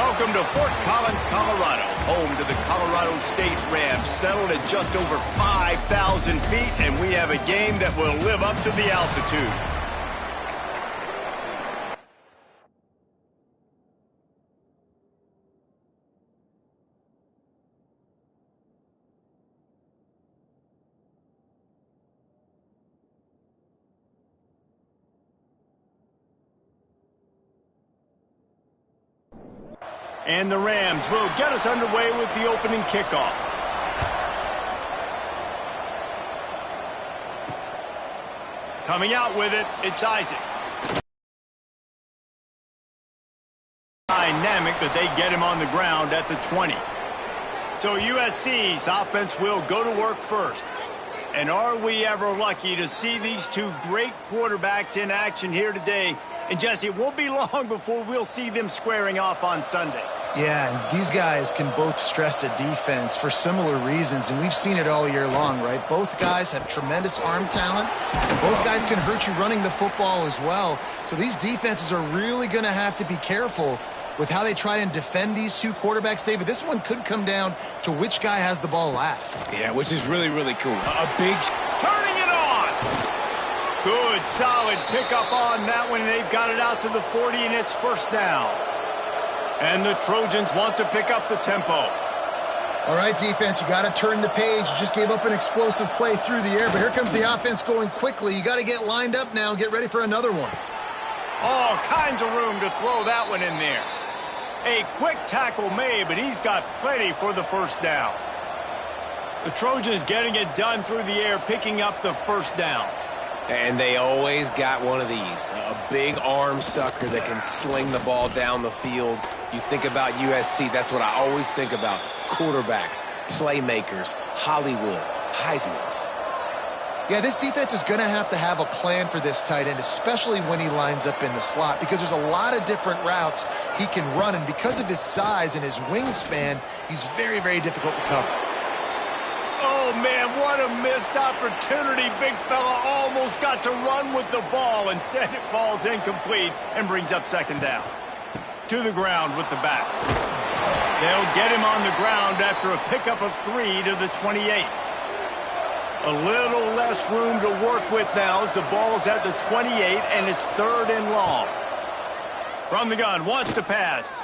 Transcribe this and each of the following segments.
Welcome to Fort Collins, Colorado, home to the Colorado State Rams, settled at just over 5,000 feet, and we have a game that will live up to the altitude. And the Rams will get us underway with the opening kickoff. Coming out with it, it's Isaac. Dynamic that they get him on the ground at the 20. So USC's offense will go to work first. And are we ever lucky to see these two great quarterbacks in action here today? And Jesse, it won't be long before we'll see them squaring off on Sundays. Yeah, and these guys can both stress a defense for similar reasons, and we've seen it all year long, right? Both guys have tremendous arm talent, and both guys can hurt you running the football as well. So these defenses are really going to have to be careful with how they try and defend these two quarterbacks, David. This one could come down to which guy has the ball last. Yeah, which is really, really cool. A big... Turning it on! Good, solid pickup on that one. They've got it out to the 40, and it's first down. And the Trojans want to pick up the tempo. All right, defense, you got to turn the page. You just gave up an explosive play through the air, but here comes the offense going quickly. You got to get lined up now and get ready for another one. All kinds of room to throw that one in there. A quick tackle made, but he's got plenty for the first down. The Trojans getting it done through the air, picking up the first down. And they always got one of these, a big arm sucker that can sling the ball down the field. You think about USC, that's what I always think about. Quarterbacks, playmakers, Hollywood, Heismans. Yeah, this defense is going to have a plan for this tight end, especially when he lines up in the slot, because there's a lot of different routes he can run, and because of his size and his wingspan, he's very, very difficult to cover. Oh, man, what a missed opportunity. Big fella almost got to run with the ball. Instead, it falls incomplete and brings up second down. To the ground with the back. They'll get him on the ground after a pickup of 3 to the 28. A little less room to work with now as the ball's at the 28, and it's third and long. From the gun, wants to pass.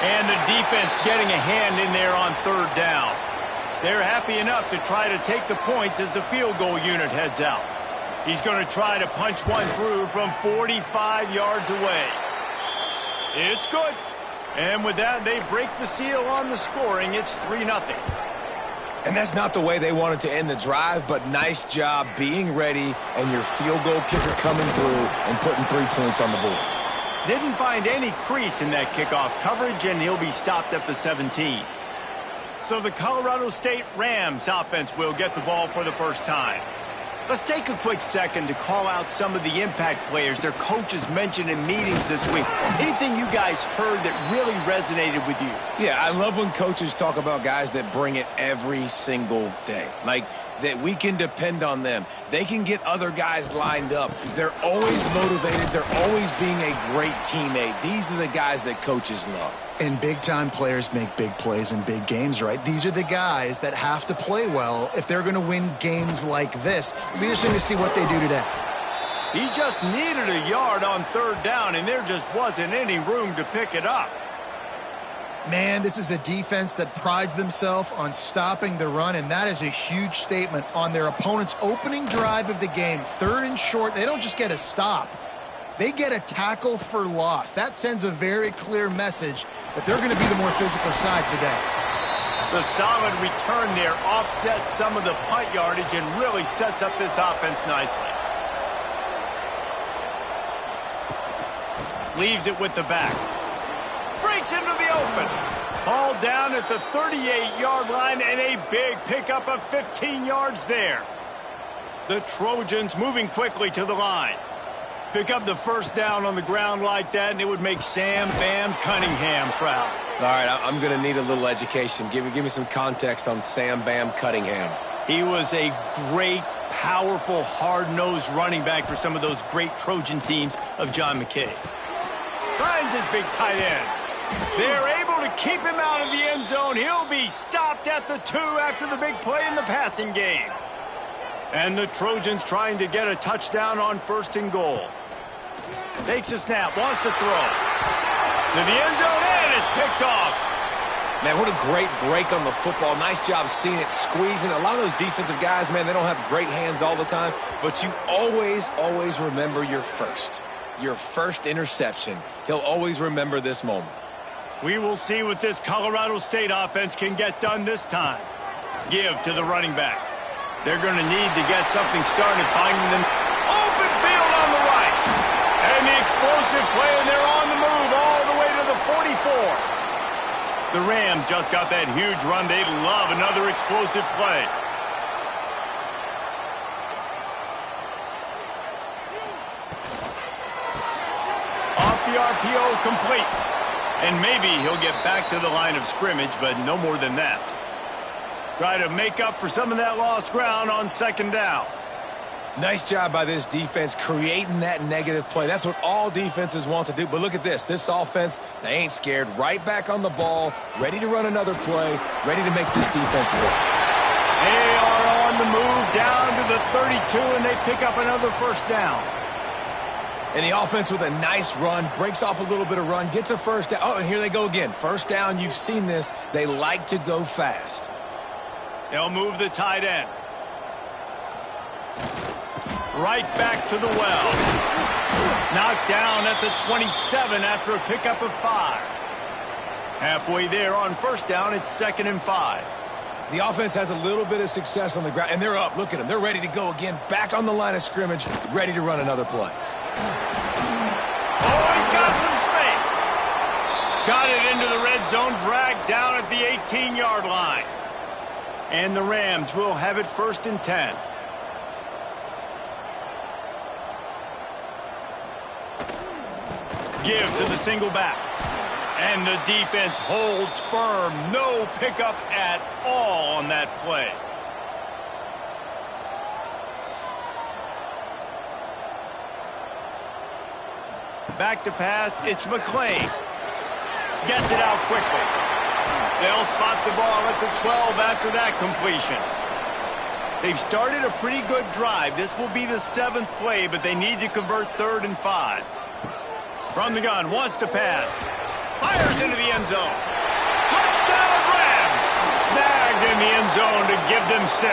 And the defense getting a hand in there on third down. They're happy enough to try to take the points as the field goal unit heads out. He's going to try to punch one through from 45 yards away. It's good. And with that, they break the seal on the scoring. It's 3-0. And that's not the way they wanted to end the drive, but nice job being ready and your field goal kicker coming through and putting 3 points on the board. Didn't find any crease in that kickoff coverage, and he'll be stopped at the 17. So the Colorado State Rams offense will get the ball for the first time. Let's take a quick second to call out some of the impact players their coaches mentioned in meetings this week. Anything you guys heard that really resonated with you? Yeah, I love when coaches talk about guys that bring it every single day. Like, that we can depend on them. They can get other guys lined up. They're always motivated. They're always being a great teammate. These are the guys that coaches love. And big-time players make big plays in big games, right? These are the guys that have to play well if they're going to win games like this. It'll be interesting to see what they do today. He just needed a yard on third down, and there just wasn't any room to pick it up. Man, this is a defense that prides themselves on stopping the run, and that is a huge statement on their opponent's opening drive of the game. Third and short, they don't just get a stop. They get a tackle for loss. That sends a very clear message that they're going to be the more physical side today. The solid return there offsets some of the punt yardage and really sets up this offense nicely. Leaves it with the back. Breaks into the open. Ball down at the 38-yard line, and a big pickup of 15 yards there. The Trojans moving quickly to the line. Pick up the first down on the ground like that, and it would make Sam Bam Cunningham proud. All right, I'm going to need a little education. Give me some context on Sam Bam Cunningham. He was a great, powerful, hard-nosed running back for some of those great Trojan teams of John McKay. Finds his big tight end. They're able to keep him out of the end zone. He'll be stopped at the 2 after the big play in the passing game. And the Trojans trying to get a touchdown on 1st and goal. Takes a snap, wants to throw. To the end zone, and it's picked off. Man, what a great break on the football. Nice job seeing it, squeezing. A lot of those defensive guys, man, they don't have great hands all the time, but you always, always remember your first interception. He'll always remember this moment. We will see what this Colorado State offense can get done this time. Give to the running back. They're going to need to get something started, finding them open field on the right. And the explosive play, and they're on the move all the way to the 44. The Rams just got that huge run. They'd love another explosive play. Off the RPO, complete. And maybe he'll get back to the line of scrimmage, but no more than that. Try to make up for some of that lost ground on 2nd down. Nice job by this defense creating that negative play. That's what all defenses want to do. But look at this. This offense, they ain't scared. Right back on the ball, ready to run another play, ready to make this defense work. They are on the move down to the 32, and they pick up another 1st down. And the offense with a nice run, breaks off a little bit of run, gets a 1st down. Oh, and here they go again. 1st down, you've seen this. They like to go fast. They'll move the tight end. Right back to the well. Knocked down at the 27 after a pickup of 5. Halfway there on 1st down, it's 2nd and 5. The offense has a little bit of success on the ground, and they're up. Look at them. They're ready to go again. Back on the line of scrimmage, ready to run another play. Oh, he's got some space. Got it into the red zone, dragged down at the 18-yard line. And the Rams will have it 1st and 10. Give to the single back. And the defense holds firm. No pickup at all on that play. Back to pass. It's McClain. Gets it out quickly. They'll spot the ball at the 12 after that completion. They've started a pretty good drive. This will be the 7th play, but they need to convert 3rd and 5. From the gun, wants to pass. Fires into the end zone. Touchdown, Rams! Snagged in the end zone to give them 6.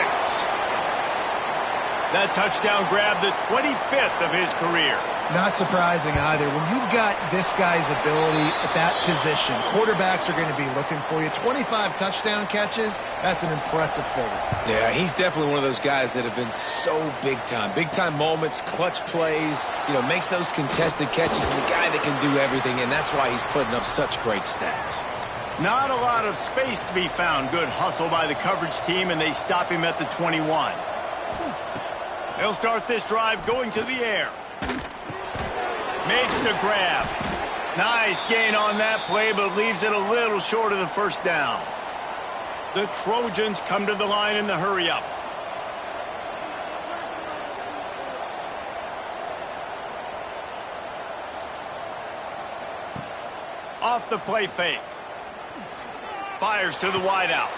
That touchdown grabbed the 25th of his career. Not surprising either. When you've got this guy's ability at that position, quarterbacks are going to be looking for you. 25 touchdown catches, that's an impressive figure. Yeah, he's definitely one of those guys that have been so big time. Big time moments, clutch plays, makes those contested catches. He's a guy that can do everything, and that's why he's putting up such great stats. Not a lot of space to be found. Good hustle by the coverage team, and they stop him at the 21. They'll start this drive going to the air. Makes the grab. Nice gain on that play, but leaves it a little short of the 1st down. The Trojans come to the line in the hurry-up. Off the play fake. Fires to the wideout.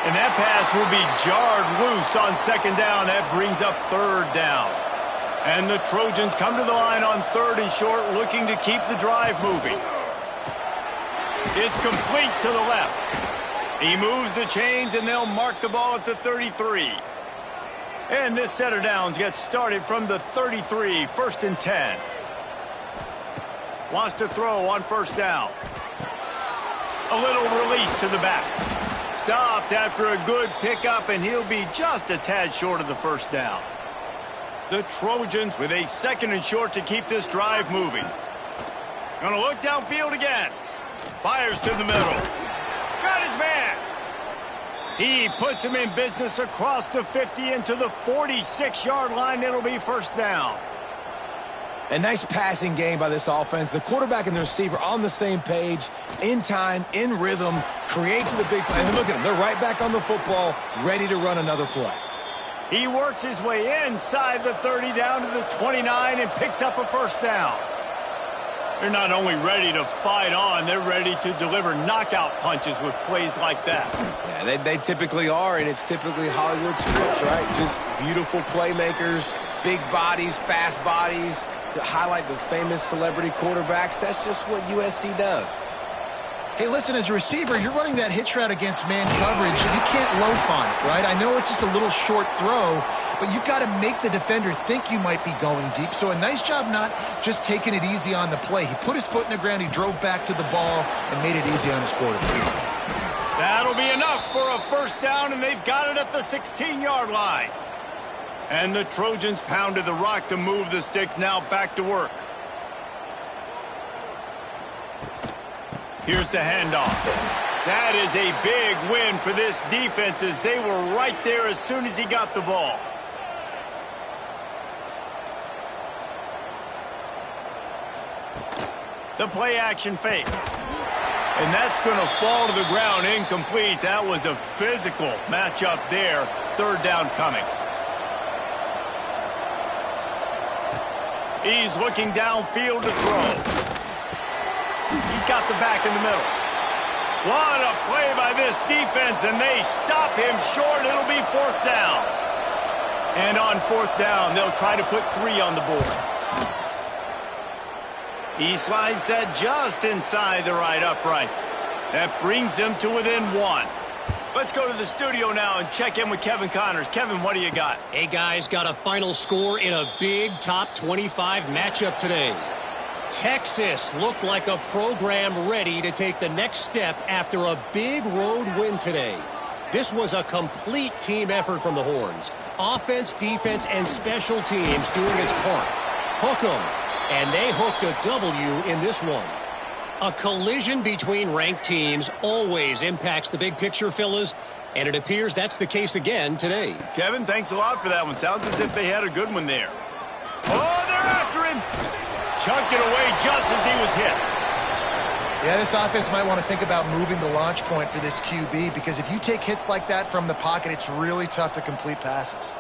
And that pass will be jarred loose on 2nd down. That brings up 3rd down. And the Trojans come to the line on 3rd and short, looking to keep the drive moving. It's complete to the left. He moves the chains, and they'll mark the ball at the 33. And this set of downs gets started from the 33, 1st and 10. Wants to throw on 1st down. A little release to the back. Stopped after a good pickup, and he'll be just a tad short of the 1st down. The Trojans with a 2nd and short to keep this drive moving. Gonna look downfield again. Fires to the middle. Got his man. He puts him in business across the 50 into the 46-yard line. It'll be 1st down. A nice passing game by this offense. The quarterback and the receiver on the same page, in time, in rhythm, creates the big play. And look at them. They're right back on the football, ready to run another play. He works his way inside the 30 down to the 29 and picks up a 1st down. They're not only ready to fight on, they're ready to deliver knockout punches with plays like that. Yeah, they typically are, and it's typically Hollywood scripts, right? Just beautiful playmakers, big bodies, fast bodies that highlight the famous celebrity quarterbacks. That's just what USC does. Hey, listen, as a receiver, you're running that hitch route against man coverage. You can't loaf on it, right? I know it's just a little short throw, but you've got to make the defender think you might be going deep. So a nice job not just taking it easy on the play. He put his foot in the ground, he drove back to the ball, and made it easy on his quarterback. That'll be enough for a first down, and they've got it at the 16-yard line. And the Trojans pounded the rock to move the sticks, now back to work. Here's the handoff. That is a big win for this defense as they were right there as soon as he got the ball. The play action fake. And that's going to fall to the ground incomplete. That was a physical matchup there. Third down coming. He's looking downfield to throw. He's got the back in the middle. What a play by this defense, and they stop him short. It'll be fourth down. And on fourth down, they'll try to put 3 on the board. He slides that just inside the right upright. That brings them to within 1. Let's go to the studio now and check in with Kevin Connors. Kevin, what do you got? Hey, guys, got a final score in a big top 25 matchup today. Texas looked like a program ready to take the next step after a big road win today. This was a complete team effort from the Horns. Offense, defense, and special teams doing its part. Hook 'em. And they hooked a W in this one. A collision between ranked teams always impacts the big picture, fellas, and it appears that's the case again today. Kevin, thanks a lot for that one. Sounds as if they had a good one there. Oh, they're after him. Chunked it away just as he was hit. Yeah, this offense might want to think about moving the launch point for this QB, because if you take hits like that from the pocket, it's really tough to complete passes.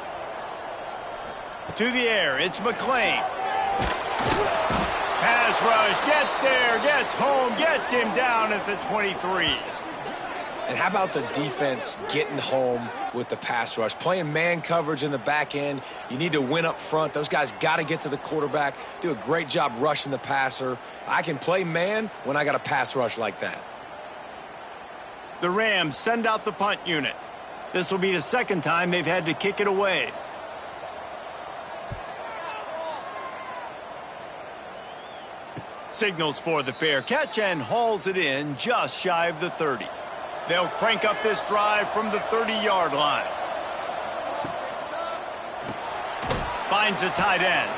To the air, it's McClain. Pass rush, gets there, gets home, gets him down at the 23. And how about the defense getting home with the pass rush? Playing man coverage in the back end. You need to win up front. Those guys got to get to the quarterback, do a great job rushing the passer. I can play man when I got a pass rush like that. The Rams send out the punt unit. This will be the second time they've had to kick it away. Signals for the fair catch and hauls it in just shy of the 30. They'll crank up this drive from the 30-yard line. Finds the tight end.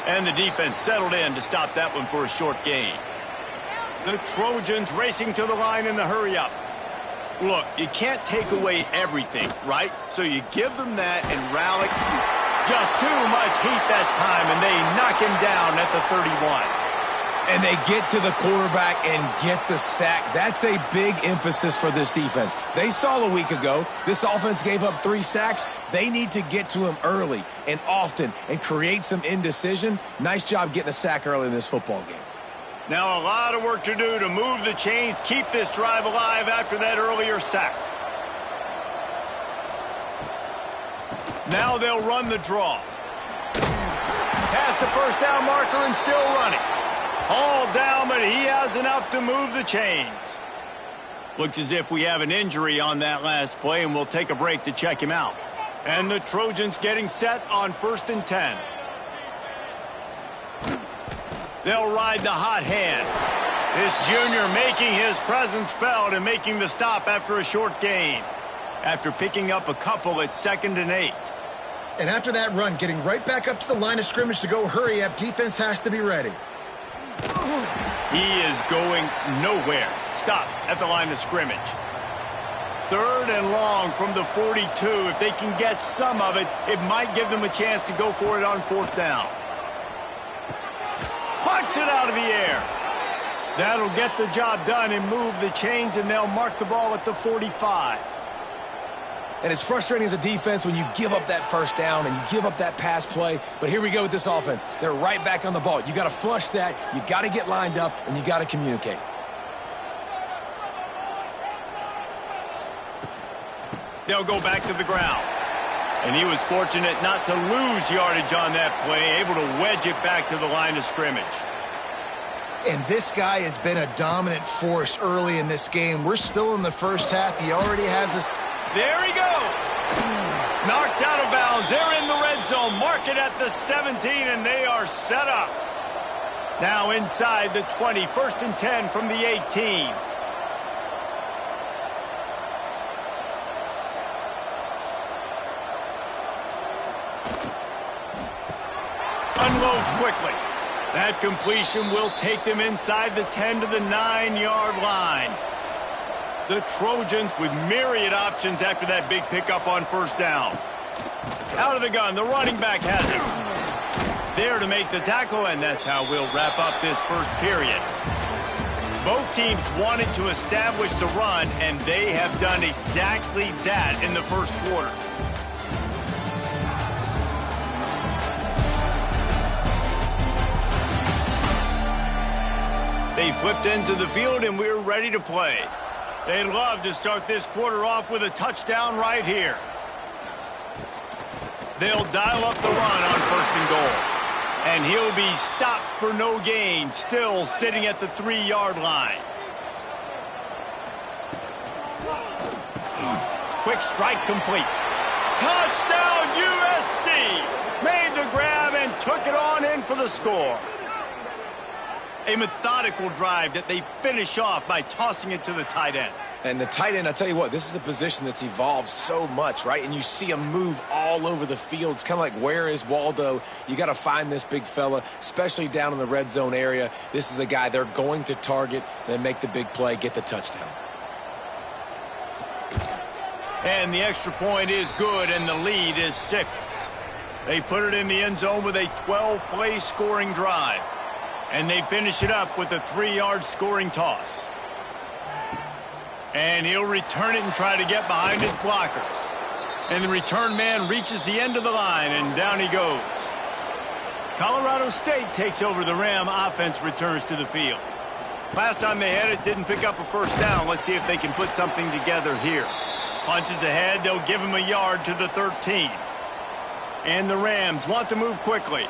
And the defense settled in to stop that one for a short gain. The Trojans racing to the line in the hurry-up. Look, you can't take away everything, right? So you give them that and rally. Just too much heat that time, and they knock him down at the 31. And they get to the quarterback and get the sack. That's a big emphasis for this defense. They saw a week ago, this offense gave up 3 sacks. They need to get to him early and often and create some indecision. Nice job getting a sack early in this football game. Now a lot of work to do to move the chains, keep this drive alive after that earlier sack. Now they'll run the draw. Past the first down marker and still running. All down, but he has enough to move the chains. Looks as if we have an injury on that last play, and we'll take a break to check him out. And the Trojans getting set on 1st and 10. They'll ride the hot hand. This junior making his presence felt and making the stop after a short gain. After picking up a couple at 2nd and 8. And after that run, getting right back up to the line of scrimmage to go hurry up, defense has to be ready. He is going nowhere. Stop at the line of scrimmage. 3rd and long from the 42. If they can get some of it, it might give them a chance to go for it on 4th down. Plucks it out of the air. That'll get the job done and move the chains, and they'll mark the ball at the 45. And it's frustrating as a defense when you give up that first down and you give up that pass play. But here we go with this offense. They're right back on the ball. You got to flush that. You got to get lined up, and you got to communicate. They'll go back to the ground. And he was fortunate not to lose yardage on that play, able to wedge it back to the line of scrimmage. And this guy has been a dominant force early in this game. We're still in the first half. He already has a... There he goes. Knocked out of bounds. They're in the red zone. Mark it at the 17, and they are set up. Now inside the 20. 1st and 10 from the 18. Unloads quickly. That completion will take them inside the 10 to the 9-yard line. The Trojans with myriad options after that big pickup on 1st down. Out of the gun, the running back has it. There to make the tackle, and that's how we'll wrap up this first period. Both teams wanted to establish the run, and they have done exactly that in the first quarter. They flipped into the field, and we're ready to play. They'd love to start this quarter off with a touchdown right here. They'll dial up the run on 1st and goal. And he'll be stopped for no gain, still sitting at the 3-yard line. Quick strike complete. Touchdown USC! Made the grab and took it on in for the score. A methodical drive that they finish off by tossing it to the tight end. And the tight end, I tell you what, this is a position that's evolved so much, right? And you see him move all over the field. It's kind of like, where is Waldo? You got to find this big fella, especially down in the red zone area. This is the guy they're going to target, then make the big play, get the touchdown. And the extra point is good, and the lead is 6. They put it in the end zone with a 12-play scoring drive. And they finish it up with a 3-yard scoring toss. And he'll return it and try to get behind his blockers. And the return man reaches the end of the line, and down he goes. Colorado State takes over the Ram. Offense returns to the field. Last time they had it, didn't pick up a 1st down. Let's see if they can put something together here. Punches ahead. They'll give him a yard to the 13. And the Rams want to move quickly.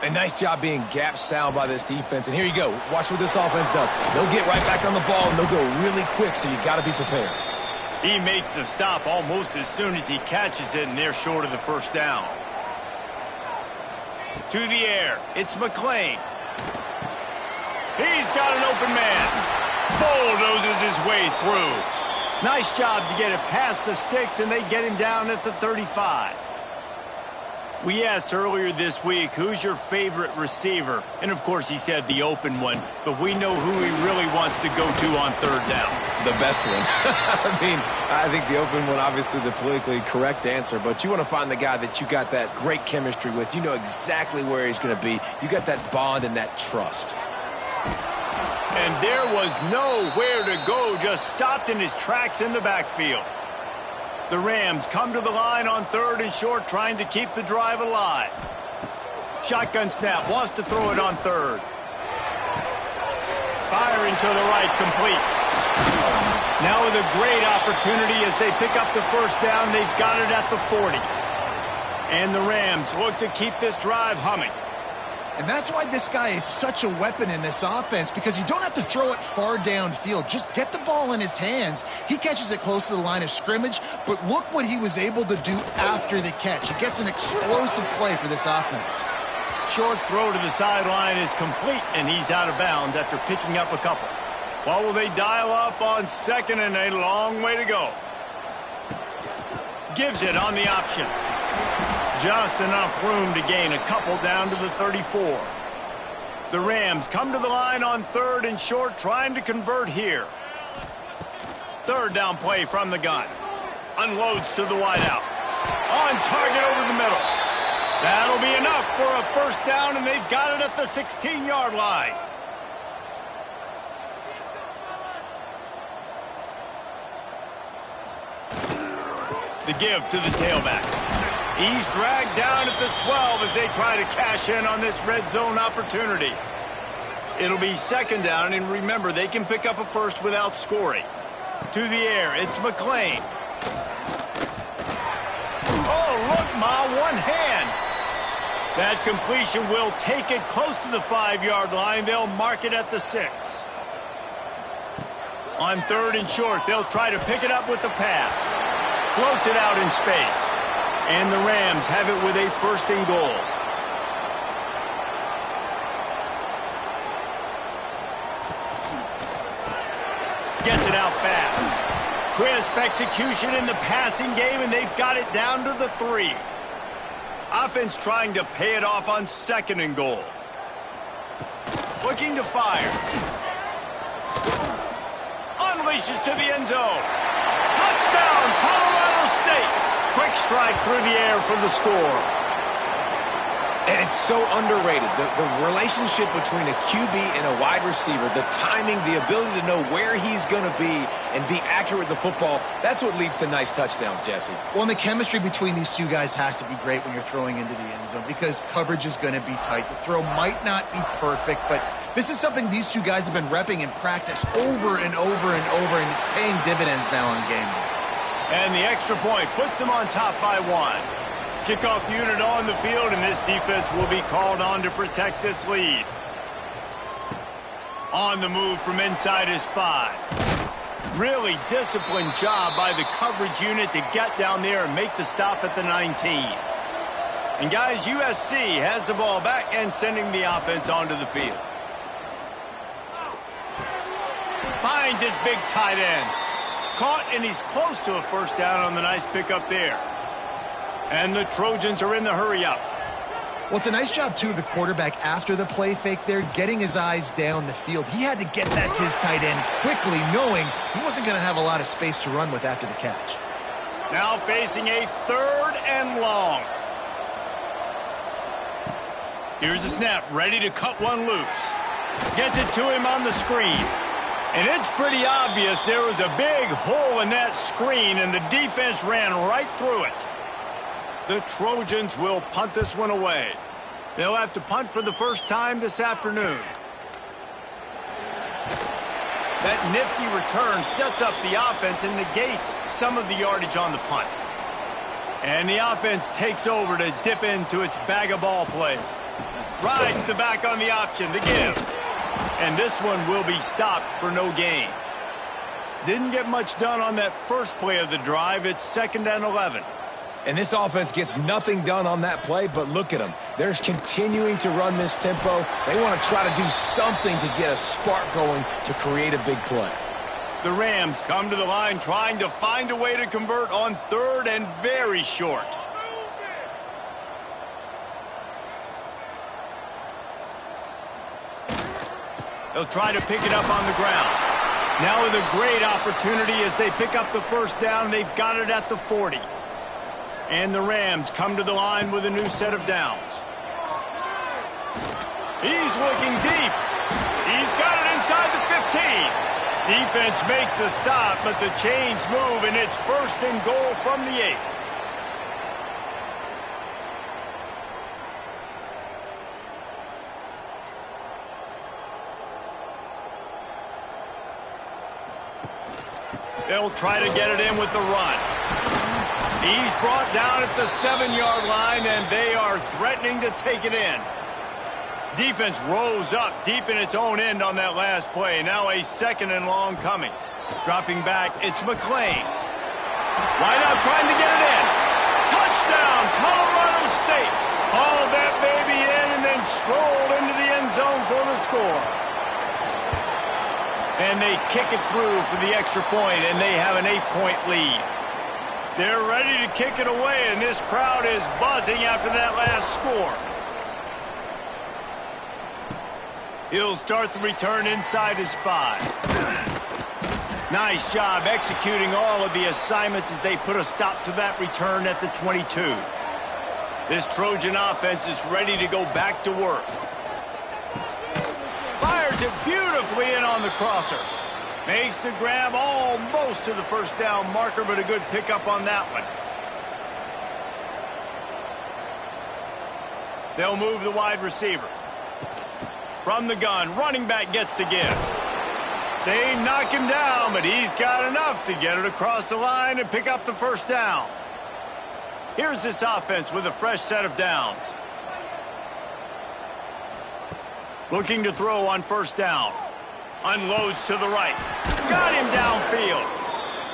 A nice job being gap sound by this defense. And here you go. Watch what this offense does. They'll get right back on the ball, and they'll go really quick, so you got to be prepared. He makes the stop almost as soon as he catches it, and they're short of the 1st down. To the air. It's McClain. He's got an open man. Bulldozes his way through. Nice job to get it past the sticks, and they get him down at the 35. We asked earlier this week, who's your favorite receiver? And, of course, he said the open one. But we know who he really wants to go to on 3rd down. The best one. I think the open one, obviously the politically correct answer. But you want to find the guy that you got that great chemistry with. You know exactly where he's going to be. You got that bond and that trust. And there was nowhere to go, just stopped in his tracks in the backfield. The Rams come to the line on 3rd and short, trying to keep the drive alive. Shotgun snap, wants to throw it on 3rd. Firing to the right, complete. Now with a great opportunity as they pick up the 1st down, they've got it at the 40. And the Rams look to keep this drive humming. And that's why this guy is such a weapon in this offense, because you don't have to throw it far downfield. Just get the ball in his hands. He catches it close to the line of scrimmage, but look what he was able to do after the catch. He gets an explosive play for this offense. Short throw to the sideline is complete, and he's out of bounds after picking up a couple. Well, will they dial up on 2nd and a long way to go? Gives it on the option. Just enough room to gain a couple down to the 34. The Rams come to the line on 3rd and short, trying to convert here. 3rd down play from the gun. Unloads to the wideout. On target over the middle. That'll be enough for a 1st down, and they've got it at the 16-yard line. The give to the tailback. He's dragged down at the 12 as they try to cash in on this red zone opportunity. It'll be second down, and remember, they can pick up a first without scoring. To the air, it's McLean. Oh, look, Ma, one hand. That completion will take it close to the 5-yard line. They'll mark it at the 6. On third and short, they'll try to pick it up with the pass. Floats it out in space. And the Rams have it with a first and goal. Gets it out fast. Crisp execution in the passing game, and they've got it down to the 3. Offense trying to pay it off on second and goal. Looking to fire. Unleashes to the end zone. Touchdown, Colorado State. Quick strike through the air for the score. And it's so underrated. The relationship between a QB and a wide receiver, the timing, the ability to know where he's going to be and be accurate with the football, that's what leads to nice touchdowns, Jesse. Well, and the chemistry between these two guys has to be great when you're throwing into the end zone because coverage is going to be tight. The throw might not be perfect, but this is something these two guys have been repping in practice over and over and over, and it's paying dividends now on game day. And the extra point puts them on top by 1. Kickoff unit on the field, and this defense will be called on to protect this lead. On the move from inside his 5. Really disciplined job by the coverage unit to get down there and make the stop at the 19. And guys, USC has the ball back and sending the offense onto the field. Finds his big tight end. Caught, and he's close to a first down on the nice pickup there. And the Trojans are in the hurry-up. Well, it's a nice job, too, of the quarterback after the play fake there, getting his eyes down the field. He had to get that to his tight end quickly, knowing he wasn't going to have a lot of space to run with after the catch. Now facing a third and long. Here's the snap, ready to cut one loose. Gets it to him on the screen. And it's pretty obvious there was a big hole in that screen, and the defense ran right through it. The Trojans will punt this one away. They'll have to punt for the first time this afternoon. That nifty return sets up the offense and negates some of the yardage on the punt. And the offense takes over to dip into its bag of ball plays. Rides the back on the option, the give. And this one will be stopped for no gain. Didn't get much done on that first play of the drive. It's 2nd and 11. And this offense gets nothing done on that play, but look at them. They're continuing to run this tempo. They want to try to do something to get a spark going to create a big play. The Rams come to the line trying to find a way to convert on third and very short. They'll try to pick it up on the ground. Now with a great opportunity as they pick up the first down. They've got it at the 40. And the Rams come to the line with a new set of downs. He's looking deep. He's got it inside the 15. Defense makes a stop, but the chains move, and it's 1st and goal from the 8. They'll try to get it in with the run. He's brought down at the 7-yard line, and they are threatening to take it in. Defense rose up deep in its own end on that last play. Now a 2nd and long coming. Dropping back, it's McLean. Wide out trying to get it in. Touchdown, Colorado State. Hauled that baby in and then strolled into the end zone for the score. And they kick it through for the extra point, and they have an 8-point lead. They're ready to kick it away, and this crowd is buzzing after that last score. He'll start the return inside his 5. Nice job executing all of the assignments as they put a stop to that return at the 22. This Trojan offense is ready to go back to work. Fires it beautifully in on the crosser. Makes the grab almost to the first down marker, but a good pickup on that one. They'll move the wide receiver. From the gun, running back gets to give. They knock him down, but he's got enough to get it across the line and pick up the first down. Here's this offense with a fresh set of downs. Looking to throw on first down. Unloads to the right. Got him downfield.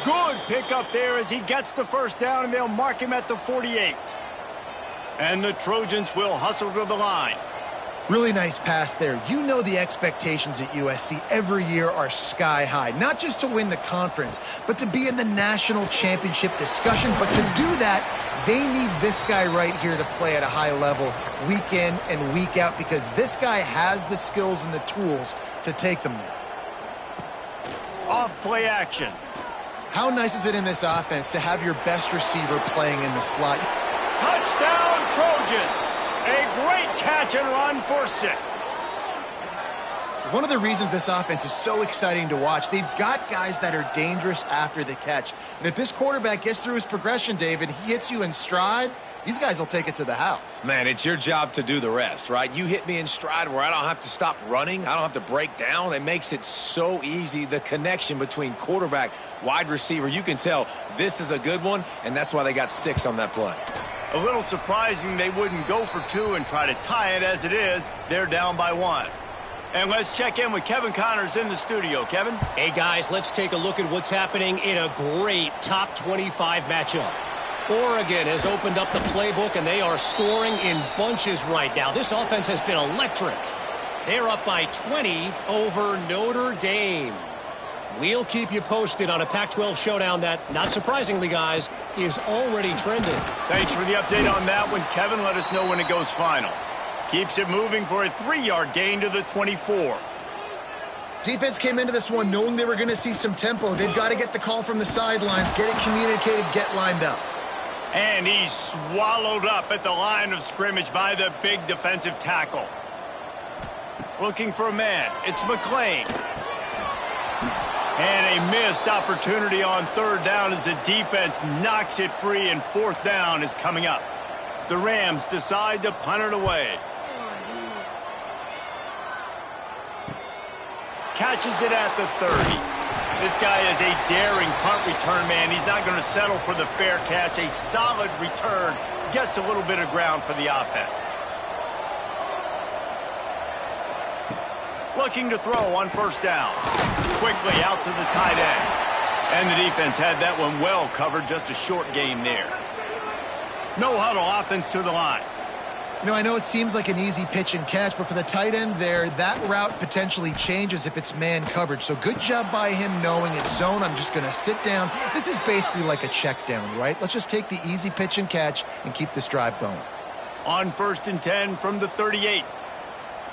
Good pickup there as he gets the first down, and they'll mark him at the 48. And the Trojans will hustle to the line. Really nice pass there. You know the expectations at USC every year are sky high. Not just to win the conference, but to be in the national championship discussion. But to do that, they need this guy right here to play at a high level week in and week out, because this guy has the skills and the tools to take them there. Off play action. How nice is it in this offense to have your best receiver playing in the slot? Touchdown, Trojans! A great catch and run for 6. One of the reasons this offense is so exciting to watch, they've got guys that are dangerous after the catch. And if this quarterback gets through his progression, David, he hits you in stride, these guys will take it to the house. Man, it's your job to do the rest, right? You hit me in stride where I don't have to stop running. I don't have to break down. It makes it so easy, the connection between quarterback, wide receiver. You can tell this is a good one, and that's why they got 6 on that play. A little surprising they wouldn't go for 2 and try to tie it. As it is, they're down by 1. And let's check in with Kevin Connors in the studio. Kevin? Hey, guys, let's take a look at what's happening in a great top 25 matchup. Oregon has opened up the playbook, and they are scoring in bunches right now. This offense has been electric. They're up by 20 over Notre Dame. We'll keep you posted on a Pac-12 showdown that, not surprisingly, guys, is already trending. Thanks for the update on that one, Kevin. Let us know when it goes final. Keeps it moving for a 3-yard gain to the 24. Defense came into this one knowing they were going to see some tempo. They've got to get the call from the sidelines, get it communicated, get lined up. And he's swallowed up at the line of scrimmage by the big defensive tackle. Looking for a man. It's McClain. And a missed opportunity on 3rd down as the defense knocks it free, and 4th down is coming up. The Rams decide to punt it away. Catches it at the 30. This guy is a daring punt return man. He's not going to settle for the fair catch. A solid return. Gets a little bit of ground for the offense. Looking to throw on 1st down. Quickly out to the tight end. And the defense had that one well covered. Just a short gain there. No huddle offense to the line. You know, I know it seems like an easy pitch and catch, but for the tight end there, that route potentially changes if it's man coverage. So good job by him knowing it's zone. I'm just going to sit down. This is basically like a check down, right? Let's just take the easy pitch and catch and keep this drive going. On 1st and 10 from the 38.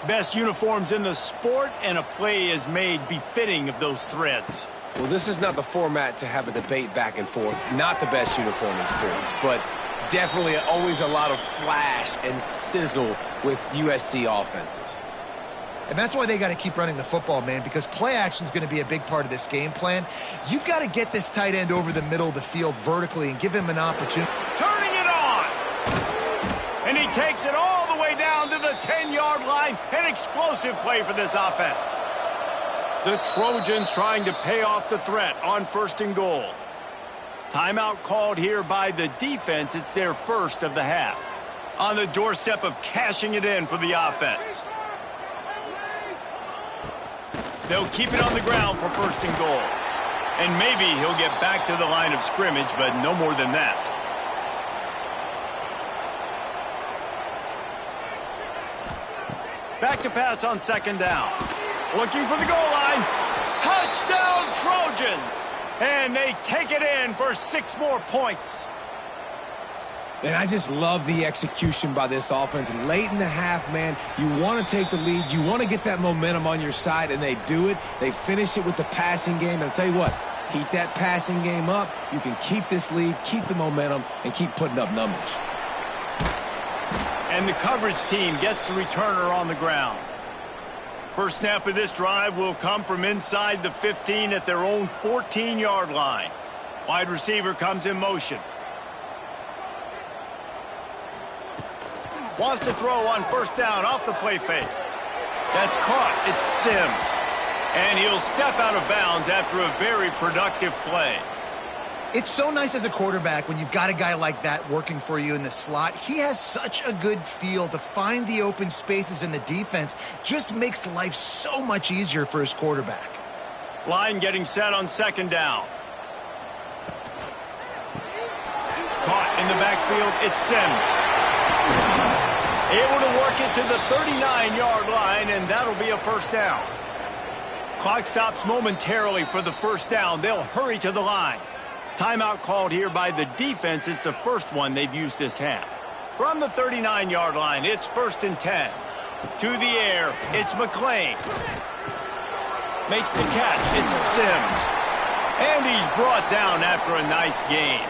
Best uniforms in the sport, and a play is made befitting of those threads. Well, this is not the format to have a debate back and forth. Not the best uniform in sports, but definitely always a lot of flash and sizzle with USC offenses. And that's why they got to keep running the football, man, because play action is going to be a big part of this game plan. You've got to get this tight end over the middle of the field vertically and give him an opportunity. Turning it on! And he takes it all the way down to the 10-yard line. An explosive play for this offense. The Trojans trying to pay off the threat on 1st and goal. Timeout called here by the defense. It's their first of the half. On the doorstep of cashing it in for the offense. They'll keep it on the ground for 1st and goal. And maybe he'll get back to the line of scrimmage, but no more than that. Back to pass on 2nd down. Looking for the goal line. Touchdown, Trojans! And they take it in for 6 more points. And I just love the execution by this offense. Late in the half, man, you want to take the lead. You want to get that momentum on your side, and they do it. They finish it with the passing game. And I'll tell you what, heat that passing game up. You can keep this lead, keep the momentum, and keep putting up numbers. And the coverage team gets the returner on the ground. First snap of this drive will come from inside the 15 at their own 14-yard line. Wide receiver comes in motion. Wants to throw on first down off the play fake. That's caught. It's Sims. And he'll step out of bounds after a very productive play. It's so nice as a quarterback when you've got a guy like that working for you in the slot. He has such a good feel to find the open spaces in the defense. Just makes life so much easier for his quarterback. Line getting set on second down. Caught in the backfield, it's Sims. Able to work it to the 39-yard line, and that'll be a first down. Clock stops momentarily for the first down. They'll hurry to the line. Timeout called here by the defense. It's the first one they've used this half. From the 39-yard line, it's 1st and 10. To the air, it's McClain. Makes the catch. It's Sims. And he's brought down after a nice gain.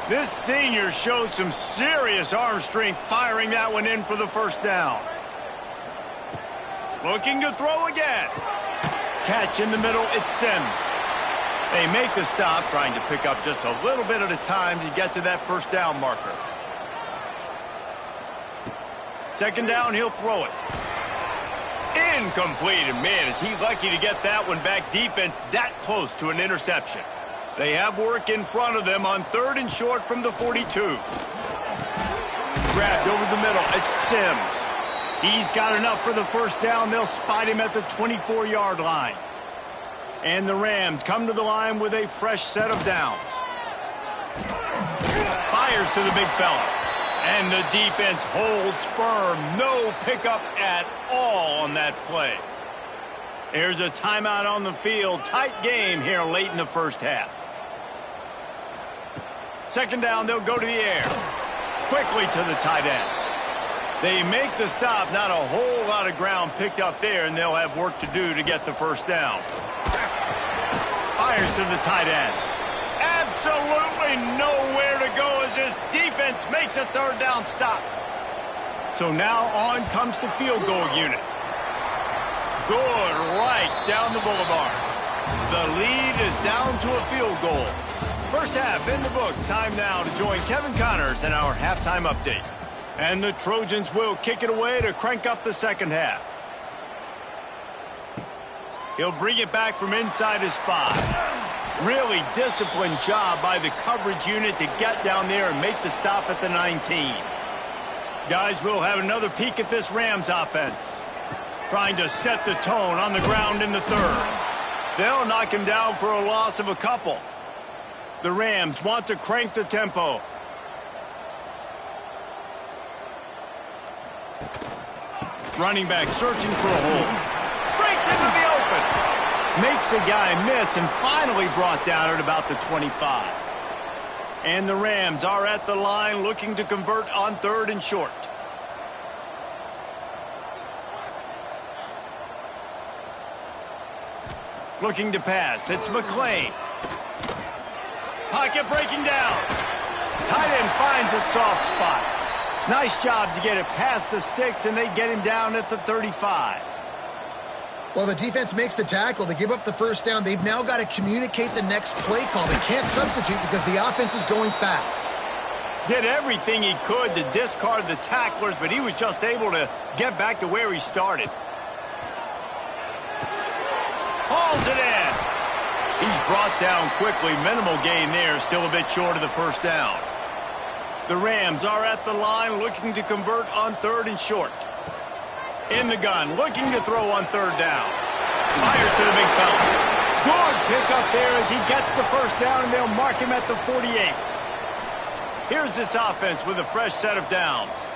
This senior showed some serious arm strength firing that one in for the first down. Looking to throw again. Catch in the middle, it's Sims. They make the stop, trying to pick up just a little bit at a time to get to that first down marker. Second down, he'll throw it. Incomplete, and man, is he lucky to get that one back. Defense that close to an interception. They have work in front of them on 3rd and short from the 42. Grabbed over the middle, it's Sims. He's got enough for the first down. They'll spot him at the 24-yard line. And the Rams come to the line with a fresh set of downs. Fires to the big fella. And the defense holds firm. No pickup at all on that play. There's a timeout on the field. Tight game here late in the first half. Second down, they'll go to the air. Quickly to the tight end. They make the stop. Not a whole lot of ground picked up there, and they'll have work to do to get the first down. Fires to the tight end. Absolutely nowhere to go as this defense makes a third down stop. So now on comes the field goal unit. Good right down the boulevard. The lead is down to a field goal. First half in the books. Time now to join Kevin Connors in our halftime update. And the Trojans will kick it away to crank up the second half. He'll bring it back from inside his 5. Really disciplined job by the coverage unit to get down there and make the stop at the 19. Guys, we'll have another peek at this Rams offense. Trying to set the tone on the ground in the 3rd. They'll knock him down for a loss of a couple. The Rams want to crank the tempo. Running back searching for a hole. Breaks into the open. Makes a guy miss and finally brought down at about the 25. And the Rams are at the line looking to convert on 3rd and short. Looking to pass. It's McClain. Pocket breaking down. Tight end finds a soft spot. Nice job to get it past the sticks, and they get him down at the 35. Well, the defense makes the tackle. They give up the first down. They've now got to communicate the next play call. They can't substitute because the offense is going fast. Did everything he could to discard the tacklers, but he was just able to get back to where he started. Hauls it in. He's brought down quickly. Minimal gain there. Still a bit short of the first down. The Rams are at the line looking to convert on 3rd and short. In the gun, looking to throw on 3rd down. Fires to the big fella. Good pickup there as he gets the first down, and they'll mark him at the 48. Here's this offense with a fresh set of downs.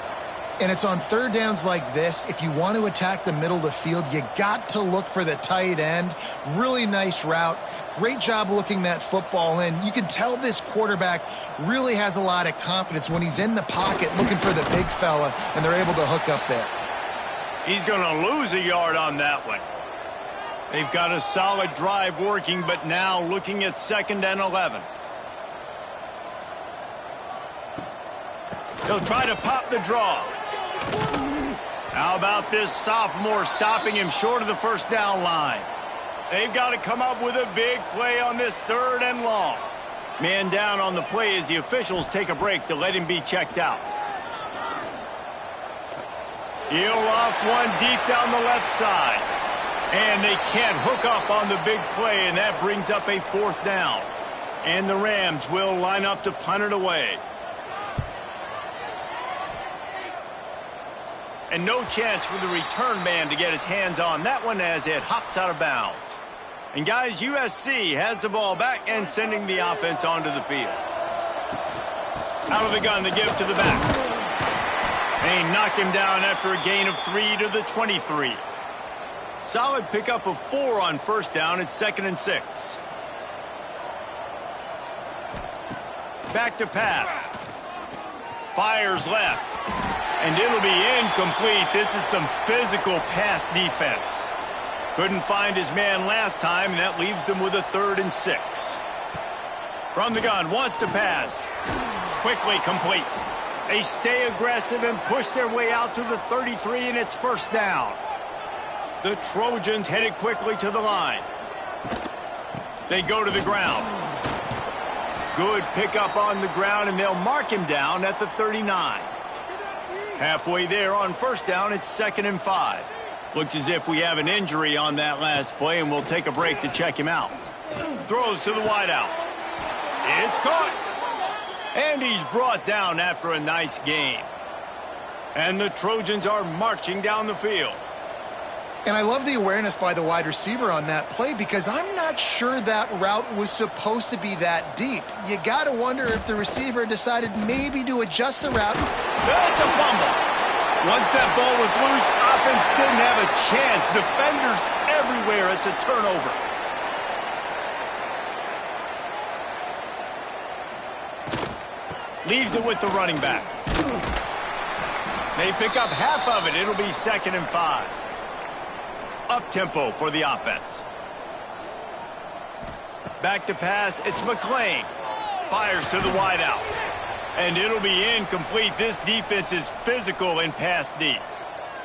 And it's on 3rd downs like this. If you want to attack the middle of the field, you got to look for the tight end. Really nice route. Great job looking that football in. You can tell this quarterback really has a lot of confidence when he's in the pocket looking for the big fella, and they're able to hook up there. He's going to lose a yard on that one. They've got a solid drive working, but now looking at 2nd and 11. He'll try to pop the draw. How about this sophomore stopping him short of the first down line? They've got to come up with a big play on this 3rd and long. Man down on the play as the officials take a break to let him be checked out. He'll loft one deep down the left side. And they can't hook up on the big play, and that brings up a 4th down. And the Rams will line up to punt it away. And no chance for the return man to get his hands on that one as it hops out of bounds. And guys, USC has the ball back and sending the offense onto the field. Out of the gun to give to the back. They knock him down after a gain of 3 to the 23. Solid pickup of 4 on 1st down. It's 2nd and 6. Back to pass. Fires left. And it'll be incomplete. This is some physical pass defense. Couldn't find his man last time, and that leaves him with a 3rd and 6. From the gun, wants to pass. Quickly complete. They stay aggressive and push their way out to the 33, and it's 1st down. The Trojans headed quickly to the line. They go to the ground. Good pickup on the ground, and they'll mark him down at the 39. Halfway there on 1st down, it's 2nd and 5. Looks as if we have an injury on that last play, and we'll take a break to check him out. Throws to the wideout. It's caught. And he's brought down after a nice gain. And the Trojans are marching down the field. And I love the awareness by the wide receiver on that play because I'm not sure that route was supposed to be that deep. You got to wonder if the receiver decided maybe to adjust the route. That's a fumble. Once that ball was loose, offense didn't have a chance. Defenders everywhere. It's a turnover. Leaves it with the running back. They pick up half of it. It'll be 2nd and 5. Up-tempo for the offense. Back to pass. It's McClain. Fires to the wideout. And it'll be incomplete. This defense is physical and pass deep.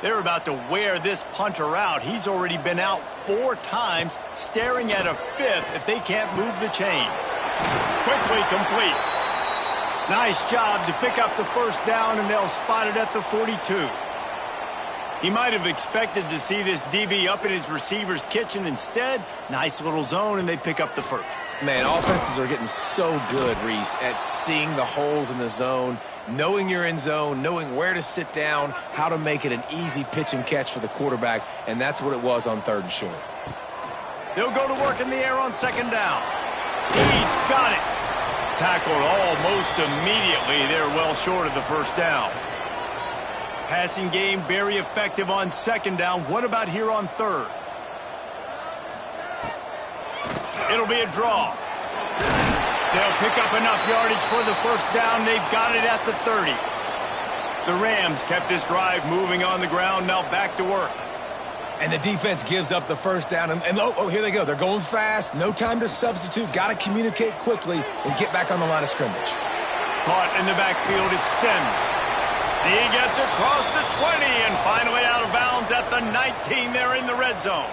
They're about to wear this punter out. He's already been out 4 times, staring at a 5th if they can't move the chains. Quickly complete. Nice job to pick up the 1st down, and they'll spot it at the 42. He might have expected to see this DB up in his receiver's kitchen. Instead, nice little zone, and they pick up the 1st. Man, offenses are getting so good, Reese, at seeing the holes in the zone, knowing you're in zone, knowing where to sit down, how to make it an easy pitch and catch for the quarterback, and that's what it was on 3rd and short. They'll go to work in the air on 2nd down. He's got it. Tackled almost immediately. They're well short of the 1st down. Passing game very effective on 2nd down. What about here on 3rd? It'll be a draw. They'll pick up enough yardage for the 1st down. They've got it at the 30. The Rams kept this drive moving on the ground. Now back to work. And the defense gives up the 1st down. And here they go. They're going fast. No time to substitute. Got to communicate quickly and get back on the line of scrimmage. Caught in the backfield. It's Sims. He gets across the 20 and finally out of bounds at the 19. They're in the red zone.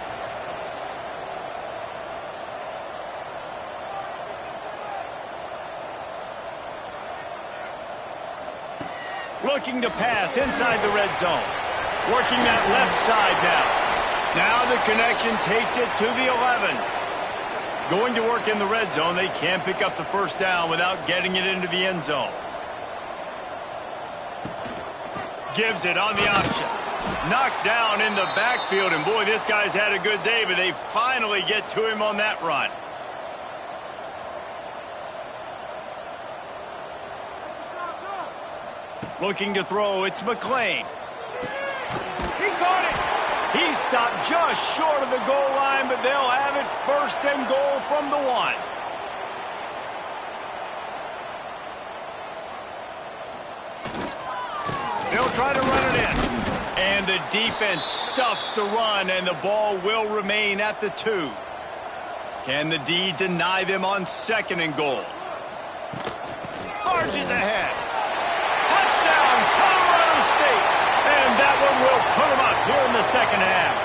Looking to pass inside the red zone. Working that left side now. Now the connection takes it to the 11. Going to work in the red zone. They can't pick up the 1st down without getting it into the end zone. Gives it on the option. Knocked down in the backfield, and boy, this guy's had a good day, but they finally get to him on that run. Looking to throw, it's McClain. He caught it. He stopped just short of the goal line, but they'll have it 1st and goal from the 1. They'll try to run it in. And the defense stuffs the run, and the ball will remain at the 2. Can the D deny them on 2nd and goal? Arches ahead. Touchdown, Colorado State. And that one will put them up here in the 2nd half.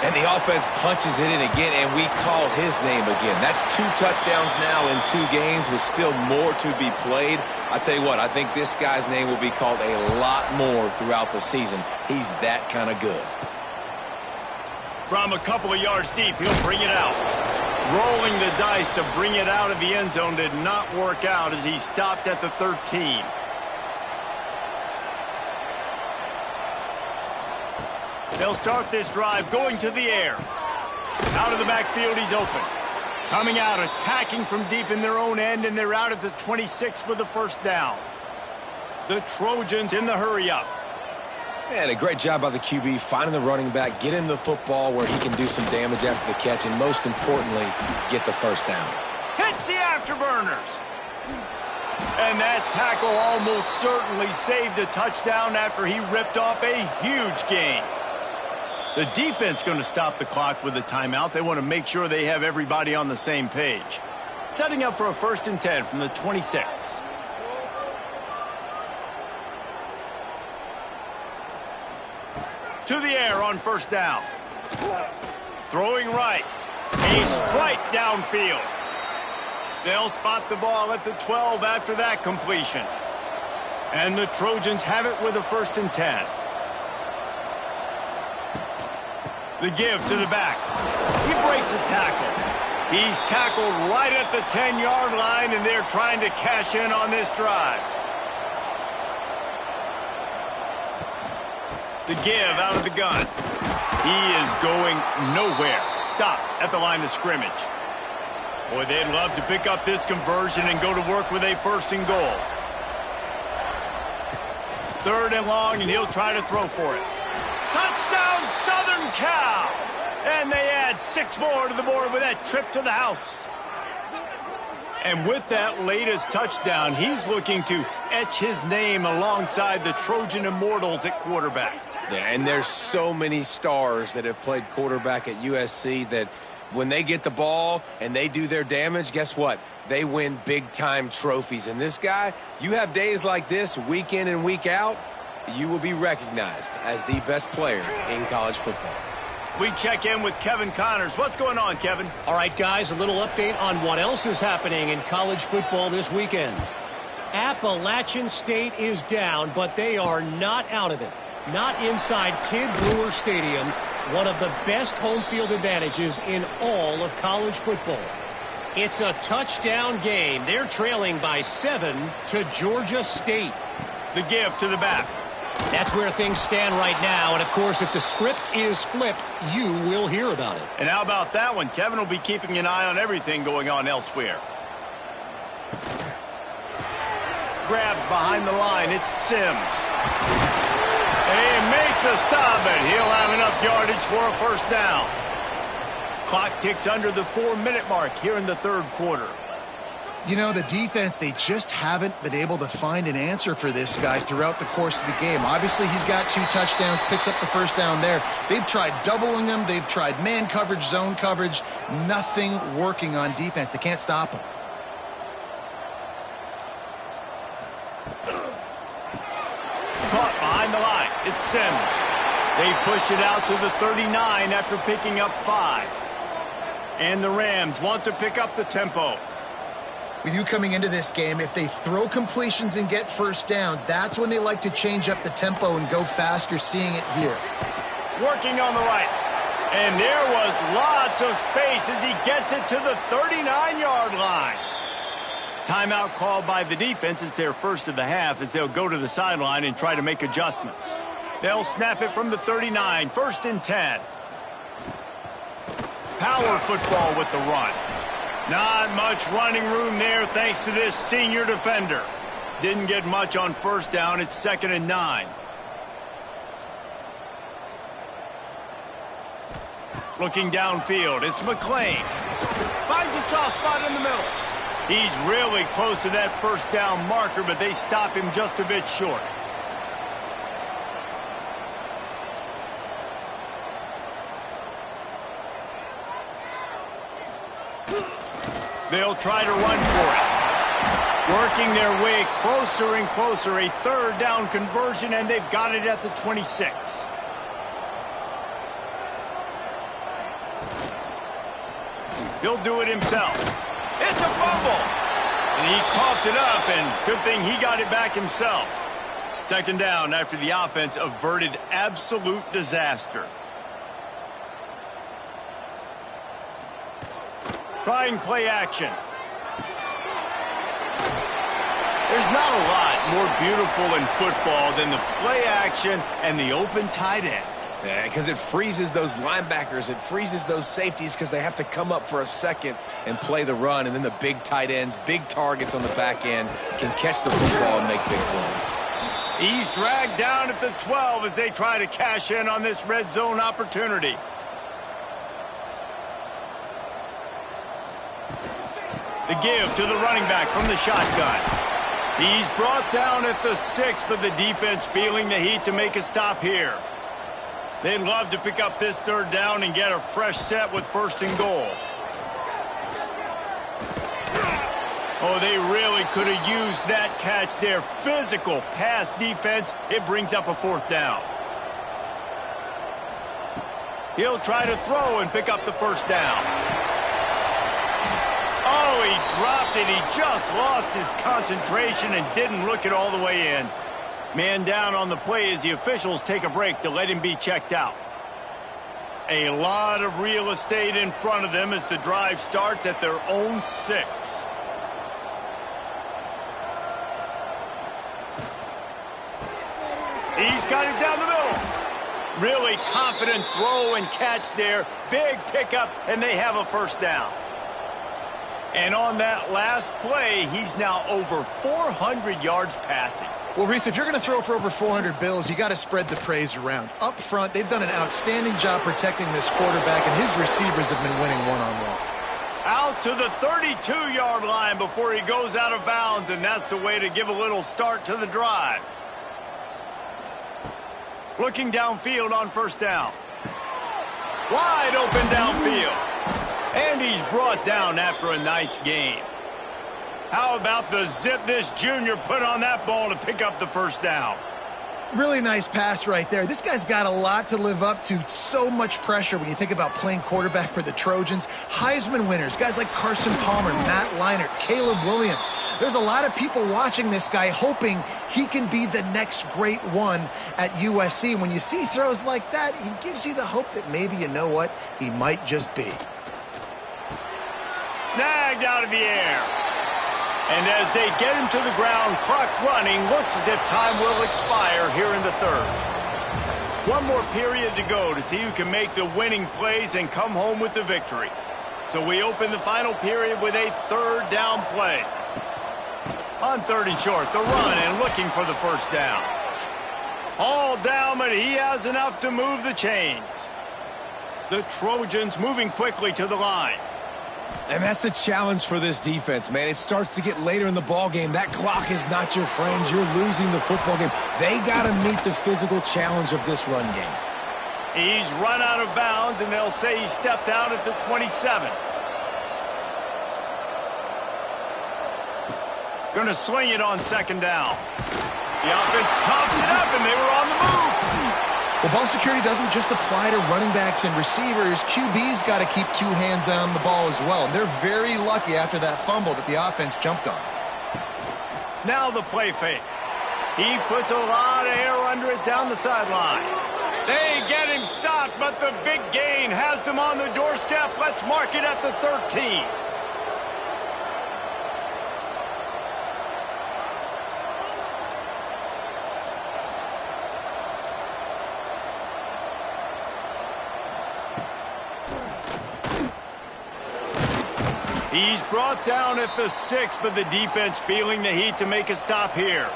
And the offense punches it in again, and we call his name again. That's 2 touchdowns now in 2 games with still more to be played. I tell you what, I think this guy's name will be called a lot more throughout the season. He's that kind of good. From a couple of yards deep, he'll bring it out. Rolling the dice to bring it out of the end zone did not work out as he stopped at the 13. They'll start this drive going to the air. Out of the backfield, he's open. Coming out, attacking from deep in their own end, and they're out at the 26 with the first down. The Trojans in the hurry-up. Man, a great job by the QB finding the running back, get him the football where he can do some damage after the catch, and most importantly, get the first down. Hits the afterburners. And that tackle almost certainly saved a touchdown after he ripped off a huge gain. The defense going to stop the clock with a timeout. They want to make sure they have everybody on the same page. Setting up for a 1st and 10 from the 26. To the air on first down. Throwing right. A strike downfield. They'll spot the ball at the 12 after that completion. And the Trojans have it with a 1st and 10. The give to the back. He breaks a tackle. He's tackled right at the 10-yard line, and they're trying to cash in on this drive. The give out of the gun. He is going nowhere. Stop at the line of scrimmage. Boy, they'd love to pick up this conversion and go to work with a 1st and goal. 3rd and long, and he'll try to throw for it. Touchdown, Southern Cal! And they add 6 more to the board with that trip to the house. And with that latest touchdown, he's looking to etch his name alongside the Trojan Immortals at quarterback. Yeah, and there's so many stars that have played quarterback at USC that when they get the ball and they do their damage, guess what? They win big-time trophies. And this guy, you have days like this, week in and week out, you will be recognized as the best player in college football. We check in with Kevin Connors. What's going on, Kevin? All right, guys, a little update on what else is happening in college football this weekend. Appalachian State is down, but they are not out of it. Not inside Kidd Brewer Stadium, one of the best home field advantages in all of college football. It's a touchdown game. They're trailing by 7 to Georgia State. The give to the back. That's where things stand right now, and of course, if the script is flipped, you will hear about it. And how about that one? Kevin will be keeping an eye on everything going on elsewhere. Grabbed behind the line, it's Sims. They make the stop, and he'll have enough yardage for a 1st down. Clock ticks under the 4-minute mark here in the 3rd quarter. You know, the defense, they just haven't been able to find an answer for this guy throughout the course of the game. Obviously, he's got 2 touchdowns, picks up the 1st down there. They've tried doubling him. They've tried man coverage, zone coverage. Nothing working on defense. They can't stop him. Caught behind the line. It's Sims. They pushed it out to the 39 after picking up 5. And the Rams want to pick up the tempo. We knew coming into this game, if they throw completions and get 1st downs, that's when they like to change up the tempo and go fast. You're seeing it here. Working on the right. And there was lots of space as he gets it to the 39-yard line. Timeout called by the defense. It's their first of the half as they'll go to the sideline and try to make adjustments. They'll snap it from the 39, 1st and 10. Power football with the run. Not much running room there thanks to this senior defender. Didn't get much on 1st down. It's 2nd and 9. Looking downfield, it's McClain. Finds a soft spot in the middle. He's really close to that 1st down marker, but they stop him just a bit short. They'll try to run for it. Working their way closer and closer. A 3rd down conversion, and they've got it at the 26. He'll do it himself. It's a fumble. And he coughed it up, and good thing he got it back himself. Second down after the offense averted absolute disaster. Trying play action. There's not a lot more beautiful in football than the play action and the open tight end. Yeah, because it freezes those linebackers. It freezes those safeties because they have to come up for a second and play the run. And then the big tight ends, big targets on the back end can catch the football and make big plays. He's dragged down at the 12 as they try to cash in on this red zone opportunity. The give to the running back from the shotgun. He's brought down at the 6, but the defense feeling the heat to make a stop here. They'd love to pick up this third down and get a fresh set with 1st and goal. Oh, they really could have used that catch there. Physical pass defense. It brings up a 4th down. He'll try to throw and pick up the 1st down. Oh, he dropped it. He just lost his concentration and didn't look it all the way in. Man down on the play as the officials take a break to let him be checked out. A lot of real estate in front of them as the drive starts at their own 6. He's got it down the middle. Really confident throw and catch there. Big pickup, and they have a 1st down. And on that last play, he's now over 400 yards passing. Well, Reese, if you're going to throw for over 400 bills, you got to spread the praise around. Up front, they've done an outstanding job protecting this quarterback, and his receivers have been winning one-on-one. Out to the 32-yard line before he goes out of bounds, and that's the way to give a little start to the drive. Looking downfield on 1st down. Wide open downfield. And he's brought down after a nice game. How about the zip this junior put on that ball to pick up the 1st down? Really nice pass right there. This guy's got a lot to live up to. So much pressure when you think about playing quarterback for the Trojans. Heisman winners, guys like Carson Palmer, Matt Leinart, Caleb Williams. There's a lot of people watching this guy hoping he can be the next great one at USC. When you see throws like that, he gives you the hope that maybe, you know what, he might just be. Snagged out of the air. And as they get him to the ground, clock running, looks as if time will expire here in the 3rd. One more period to go to see who can make the winning plays and come home with the victory. So we open the final period with a 3rd down play. On 3rd and short, the run and looking for the 1st down. All down, but he has enough to move the chains. The Trojans moving quickly to the line. And that's the challenge for this defense, man. It starts to get later in the ball game. That clock is not your friend. You're losing the football game. They got to meet the physical challenge of this run game. He's run out of bounds, and they'll say he stepped out at the 27. Going to swing it on 2nd down. The offense pops it up, and they were on the move. Well, ball security doesn't just apply to running backs and receivers. QB's got to keep 2 hands on the ball as well. And they're very lucky after that fumble that the offense jumped on. Now the play fake. He puts a lot of air under it down the sideline. They get him stopped, but the big gain has them on the doorstep. Let's mark it at the 13. He's brought down at the 6, but the defense feeling the heat to make a stop here.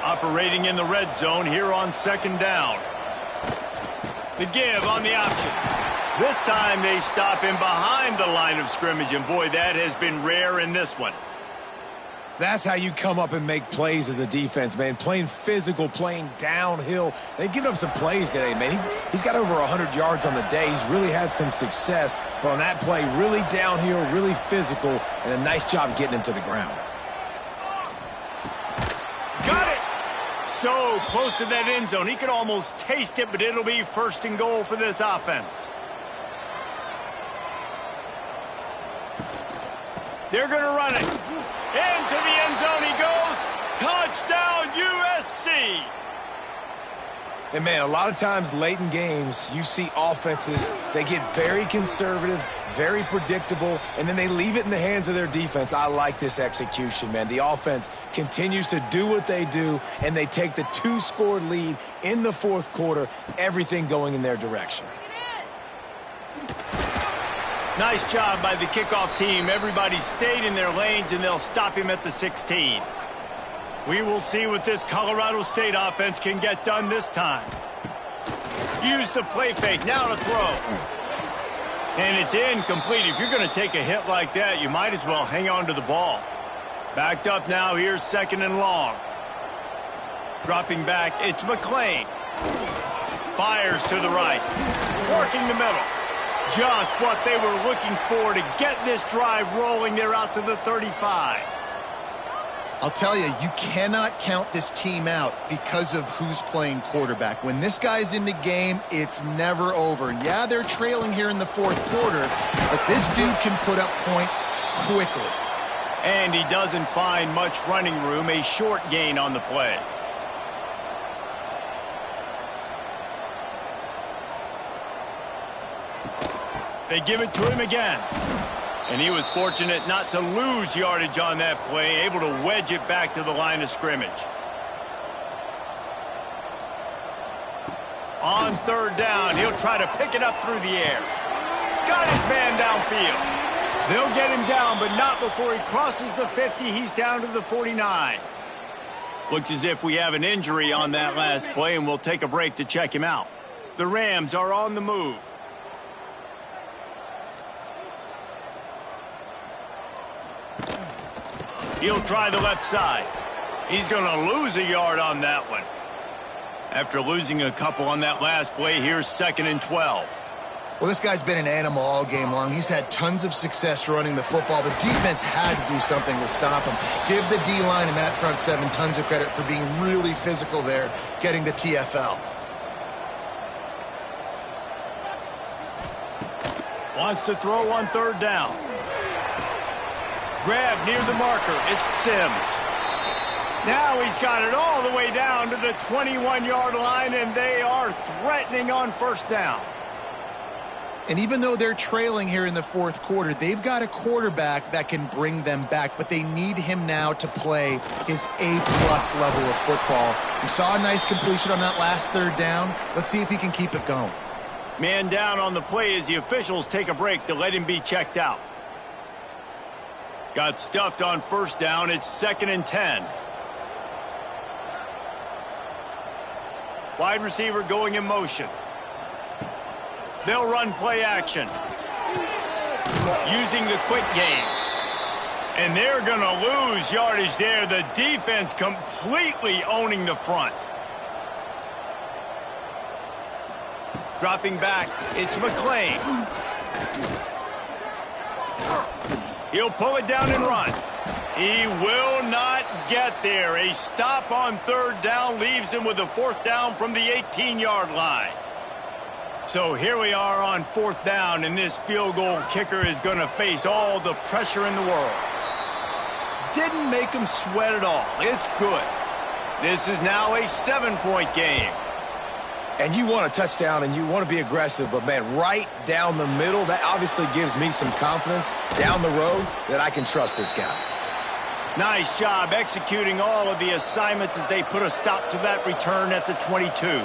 Operating in the red zone here on 2nd down. The give on the option. This time they stop him behind the line of scrimmage, and boy, that has been rare in this one. That's how you come up and make plays as a defense, man. Playing physical, playing downhill. They've given up some plays today, man. He's got over 100 yards on the day. He's really had some success. But on that play, really downhill, really physical, and a nice job getting him to the ground. Got it! So close to that end zone. He could almost taste it, but it'll be 1st and goal for this offense. They're going to run it. Into the end zone he goes. Touchdown, USC. And, man, a lot of times late in games, you see offenses, they get very conservative, very predictable, and then they leave it in the hands of their defense. I like this execution, man. The offense continues to do what they do, and they take the 2-score lead in the fourth quarter, everything going in their direction. Nice job by the kickoff team. Everybody stayed in their lanes, and they'll stop him at the 16. We will see what this Colorado State offense can get done this time. Use the play fake, now to throw. And it's incomplete. If you're going to take a hit like that, you might as well hang on to the ball. Backed up now, here's 2nd and long. Dropping back, it's McClain. Fires to the right. Working the middle. Just what they were looking for to get this drive rolling. They're out to the 35. I'll tell you, you cannot count this team out because of who's playing quarterback. When this guy's in the game, it's never over. Yeah, they're trailing here in the fourth quarter, but this dude can put up points quickly. And he doesn't find much running room, a short gain on the play. They give it to him again. And he was fortunate not to lose yardage on that play, able to wedge it back to the line of scrimmage. On 3rd down, he'll try to pick it up through the air. Got his man downfield. They'll get him down, but not before he crosses the 50. He's down to the 49. Looks as if we have an injury on that last play, and we'll take a break to check him out. The Rams are on the move. He'll try the left side. He's going to lose a yard on that one. After losing a couple on that last play, here's 2nd and 12. Well, this guy's been an animal all game long. He's had tons of success running the football. The defense had to do something to stop him. Give the D-line and that front 7 tons of credit for being really physical there, getting the TFL. Wants to throw on 3rd down. Grab near the marker. It's Sims. Now he's got it all the way down to the 21-yard line, and they are threatening on 1st down. And even though they're trailing here in the fourth quarter, they've got a quarterback that can bring them back, but they need him now to play his A-plus level of football. We saw a nice completion on that last 3rd down. Let's see if he can keep it going. Man down on the play as the officials take a break to let him be checked out. Got stuffed on 1st down. It's 2nd and 10. Wide receiver going in motion. They'll run play action. Using the quick game. And they're going to lose yardage there. The defense completely owning the front. Dropping back, it's McClain. He'll pull it down and run. He will not get there. A stop on 3rd down leaves him with a 4th down from the 18-yard line. So here we are on 4th down, and this field goal kicker is going to face all the pressure in the world. Didn't make him sweat at all. It's good. This is now a 7-point game. And you want a touchdown and you want to be aggressive, but, man, right down the middle, that obviously gives me some confidence down the road that I can trust this guy. Nice job executing all of the assignments as they put a stop to that return at the 22.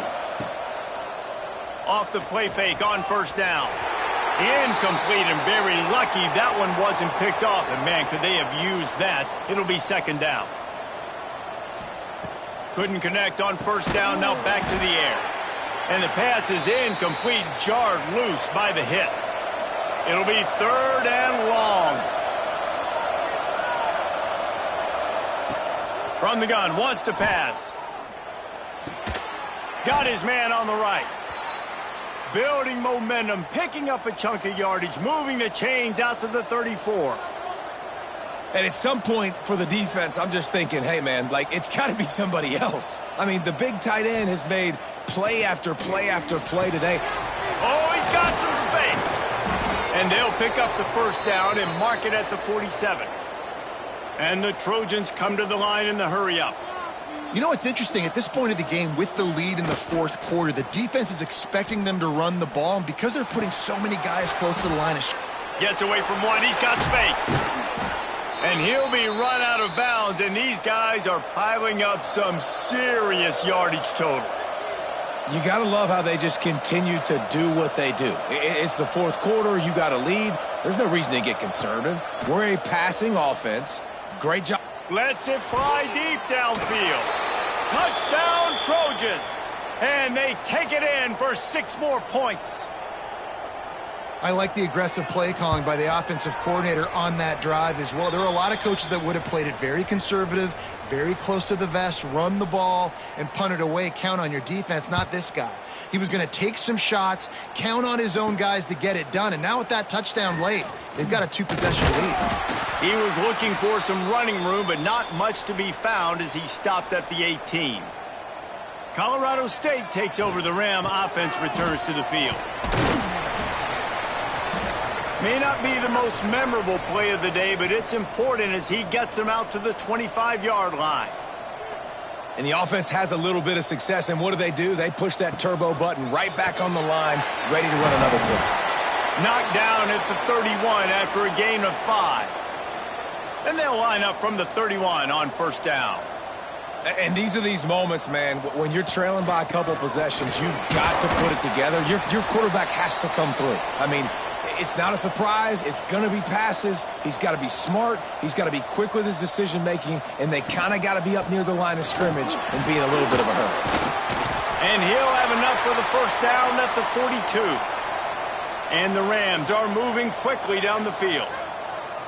Off the play fake on 1st down. Incomplete, and very lucky that one wasn't picked off. And, man, could they have used that? It'll be 2nd down. Couldn't connect on 1st down, now back to the air. And the pass is incomplete, jarred loose by the hit. It'll be 3rd and long. From the gun, wants to pass. Got his man on the right. Building momentum, picking up a chunk of yardage, moving the chains out to the 34. And at some point for the defense, I'm just thinking, hey, man, like, it's got to be somebody else. I mean, the big tight end has made play after play after play today. Oh, he's got some space. And they'll pick up the 1st down and mark it at the 47. And the Trojans come to the line in the hurry-up. You know what's interesting? At this point of the game, with the lead in the fourth quarter, the defense is expecting them to run the ball, and because they're putting so many guys close to the line of gets away from one. He's got space. And he'll be run out of bounds, and these guys are piling up some serious yardage totals. You got to love how they just continue to do what they do. It's the fourth quarter. You got a lead. There's no reason to get conservative. We're a passing offense. Great job. Lets it fly deep downfield. Touchdown, Trojans. And they take it in for 6 more points. I like the aggressive play calling by the offensive coordinator on that drive as well. There were a lot of coaches that would have played it very conservative, very close to the vest, run the ball, and punt it away. Count on your defense, not this guy. He was going to take some shots, count on his own guys to get it done. And now with that touchdown late, they've got a 2-possession lead. He was looking for some running room, but not much to be found as he stopped at the 18. Colorado State takes over the Ram. Offense returns to the field. May not be the most memorable play of the day, but it's important as he gets them out to the 25-yard line. And the offense has a little bit of success, and what do? They push that turbo button right back on the line, ready to run another play. Knocked down at the 31 after a gain of 5. Then they'll line up from the 31 on first down. And these are these moments, man, when you're trailing by a couple possessions, you've got to put it together. Your quarterback has to come through. I mean, it's not a surprise. It's going to be passes. He's got to be smart. He's got to be quick with his decision-making, and they kind of got to be up near the line of scrimmage and be in a little bit of a hurry. And he'll have enough for the first down at the 42. And the Rams are moving quickly down the field.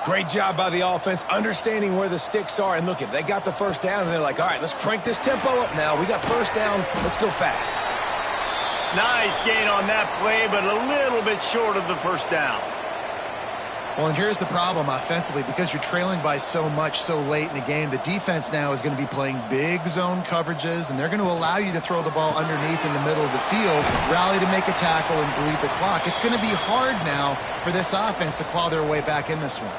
Great job by the offense, understanding where the sticks are. And look, they got the first down, and they're like, all right, let's crank this tempo up now. We got first down. Let's go fast. Nice gain on that play, but a little bit short of the first down. Well, and here's the problem offensively. Because you're trailing by so much so late in the game, the defense now is going to be playing big zone coverages, and they're going to allow you to throw the ball underneath in the middle of the field, rally to make a tackle, and bleed the clock. It's going to be hard now for this offense to claw their way back in this one.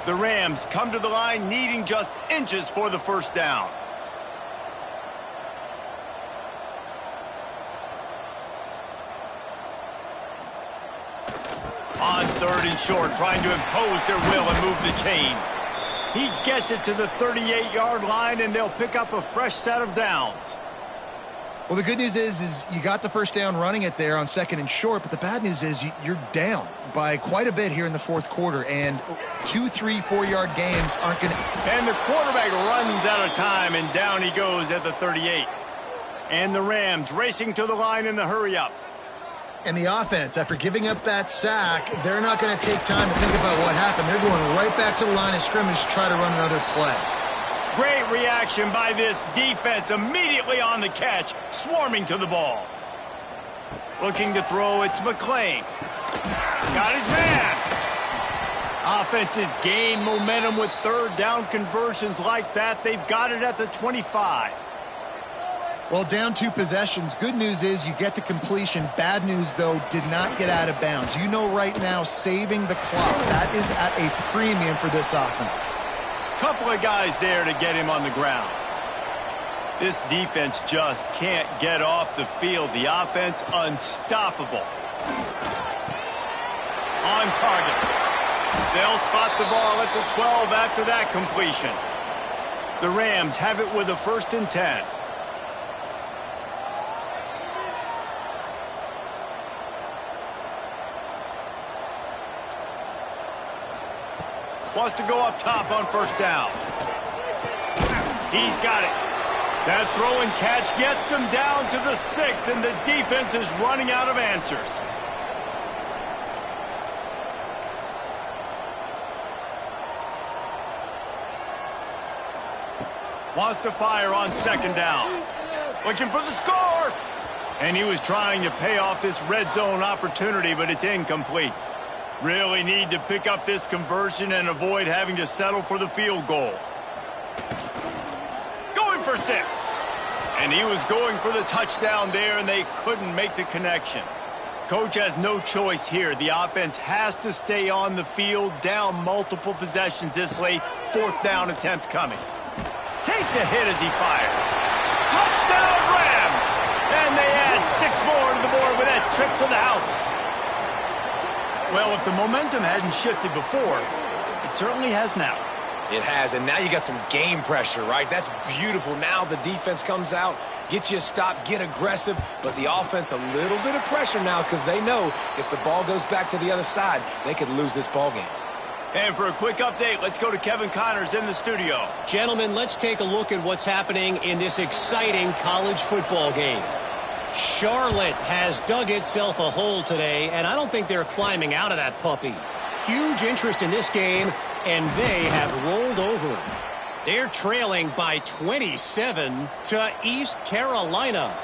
The Rams come to the line needing just inches for the first down. On 3rd and short, trying to impose their will and move the chains. He gets it to the 38-yard line, and they'll pick up a fresh set of downs. Well, the good news is you got the first down running it there on 2nd and short, but the bad news is you're down by quite a bit here in the fourth quarter, and 2, 3, 4-yard gains aren't going to... And the quarterback runs out of time, and down he goes at the 38. And the Rams racing to the line in the hurry-up. And the offense, after giving up that sack, they're not going to take time to think about what happened. They're going right back to the line of scrimmage to try to run another play. Great reaction by this defense, immediately on the catch, swarming to the ball. Looking to throw, it's McClain. Got his man. Offenses gain momentum with 3rd down conversions like that. They've got it at the 25. Well, down 2 possessions. Good news is you get the completion. Bad news, though, did not get out of bounds. You know right now, saving the clock, that is at a premium for this offense. Couple of guys there to get him on the ground. This defense just can't get off the field. The offense unstoppable. On target. They'll spot the ball at the 12 after that completion. The Rams have it with a 1st and 10. Wants to go up top on first down. He's got it. That throw and catch gets them down to the 6, and the defense is running out of answers. Wants to fire on 2nd down. Looking for the score. And he was trying to pay off this red zone opportunity, but it's incomplete. Really need to pick up this conversion and avoid having to settle for the field goal. Going for 6. And he was going for the touchdown there, and they couldn't make the connection. Coach has no choice here. The offense has to stay on the field, down multiple possessions this late. 4th down attempt coming. Takes a hit as he fires. Touchdown Rams! And they add 6 more to the board with that trip to the house. Well, if the momentum hadn't shifted before, it certainly has now. It has, and now you got some game pressure, right? That's beautiful. Now the defense comes out, get you a stop, get aggressive, but the offense a little bit of pressure now because they know if the ball goes back to the other side, they could lose this ball game. And for a quick update, let's go to Kevin Connors in the studio. Gentlemen, let's take a look at what's happening in this exciting college football game. Charlotte has dug itself a hole today, and I don't think they're climbing out of that puppy. Huge interest in this game, and they have rolled over. They're trailing by 27 to East Carolina.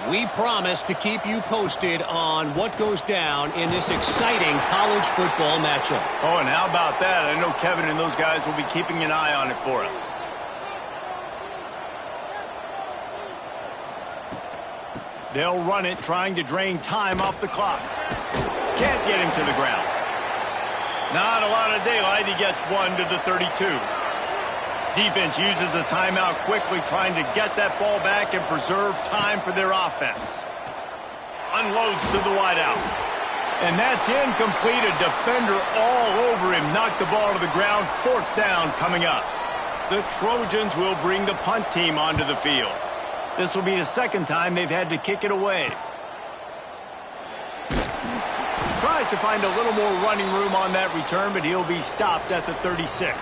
We promise to keep you posted on what goes down in this exciting college football matchup. Oh, and how about that? I know Kevin and those guys will be keeping an eye on it for us. They'll run it, trying to drain time off the clock. Can't get him to the ground. Not a lot of daylight. He gets 1 to the 32. Defense uses a timeout quickly, trying to get that ball back and preserve time for their offense. Unloads to the wideout. And that's incomplete. A defender all over him. Knocked the ball to the ground. 4th down coming up. The Trojans will bring the punt team onto the field. This will be the 2nd time they've had to kick it away. Tries to find a little more running room on that return, but he'll be stopped at the 36.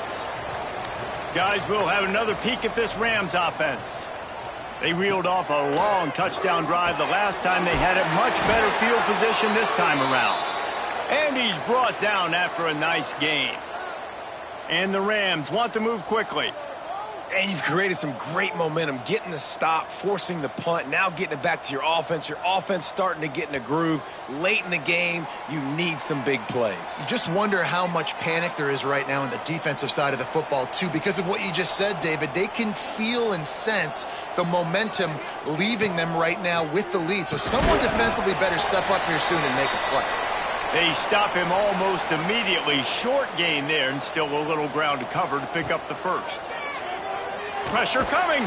Guys, we'll have another peek at this Rams offense. They reeled off a long touchdown drive the last time they had it. Much better field position this time around. And he's brought down after a nice gain. And the Rams want to move quickly. And you've created some great momentum, getting the stop, forcing the punt, now getting it back to your offense. Your offense starting to get in a groove. Late in the game, you need some big plays. You just wonder how much panic there is right now on the defensive side of the football, too, because of what you just said, David. They can feel and sense the momentum leaving them right now with the lead. So someone defensively better step up here soon and make a play. They stop him almost immediately. Short gain there, and still a little ground to cover to pick up the first. Pressure coming.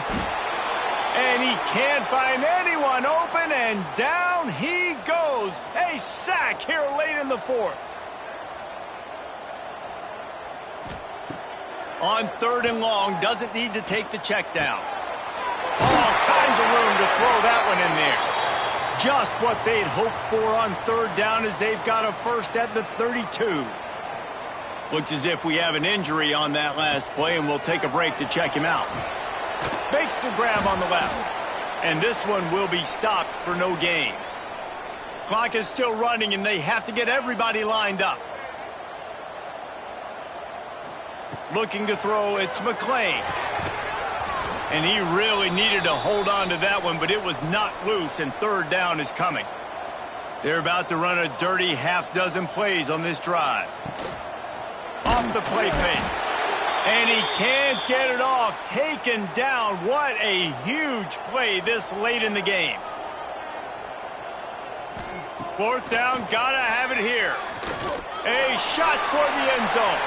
And he can't find anyone open, and down he goes. A sack here late in the 4th. On 3rd and long, doesn't need to take the check down. All kinds of room to throw that one in there. Just what they'd hoped for on 3rd down as they've got a first at the 32. Looks as if we have an injury on that last play, and we'll take a break to check him out. Makes the grab on the left. And this one will be stopped for no gain. Clock is still running, and they have to get everybody lined up. Looking to throw, it's McClain. And he really needed to hold on to that one, but it was not loose, and 3rd down is coming. They're about to run a dirty half-dozen plays on this drive. Off the play fake. And he can't get it off. Taken down. What a huge play this late in the game. 4th down. Gotta have it here. A shot toward the end zone.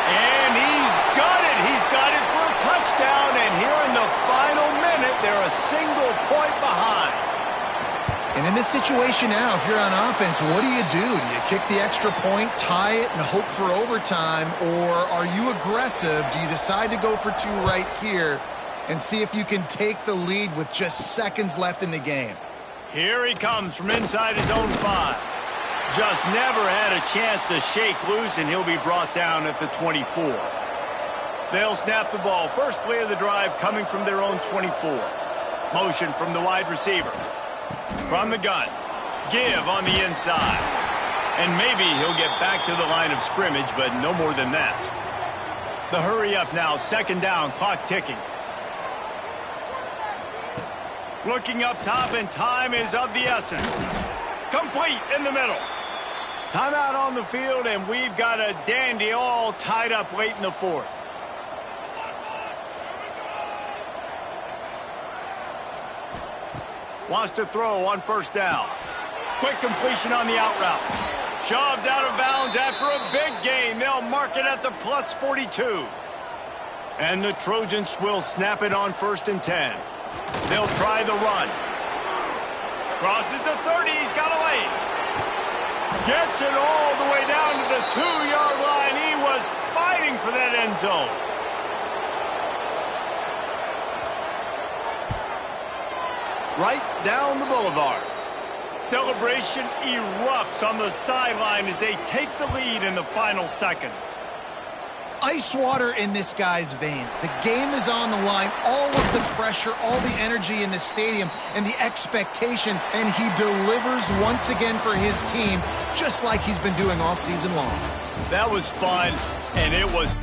And he's got it. He's got it for a touchdown. And here in the final minute, they're a single point behind. And in this situation now, if you're on offense, what do? Do you kick the extra point, tie it, and hope for overtime? Or are you aggressive? Do you decide to go for 2 right here and see if you can take the lead with just seconds left in the game? Here he comes from inside his own 5. Just never had a chance to shake loose, and he'll be brought down at the 24. They'll snap the ball. First play of the drive coming from their own 24. Motion from the wide receiver. From the gun. Give on the inside. And maybe he'll get back to the line of scrimmage, but no more than that. The hurry up now. 2nd down. Clock ticking. Looking up top, and time is of the essence. Complete in the middle. Timeout on the field, and we've got a dandy all tied up late in the 4th. Wants to throw on first down. Quick completion on the out route. Shoved out of bounds after a big gain. They'll mark it at the plus 42. And the Trojans will snap it on 1st and 10. They'll try the run. Crosses the 30. He's got away. Gets it all the way down to the 2-yard line. He was fighting for that end zone. Right down the boulevard. Celebration erupts on the sideline as they take the lead in the final seconds. Ice water in this guy's veins. The game is on the line. All of the pressure, all the energy in the stadium, and the expectation, and he delivers once again for his team, just like he's been doing all season long. That was fun, and it was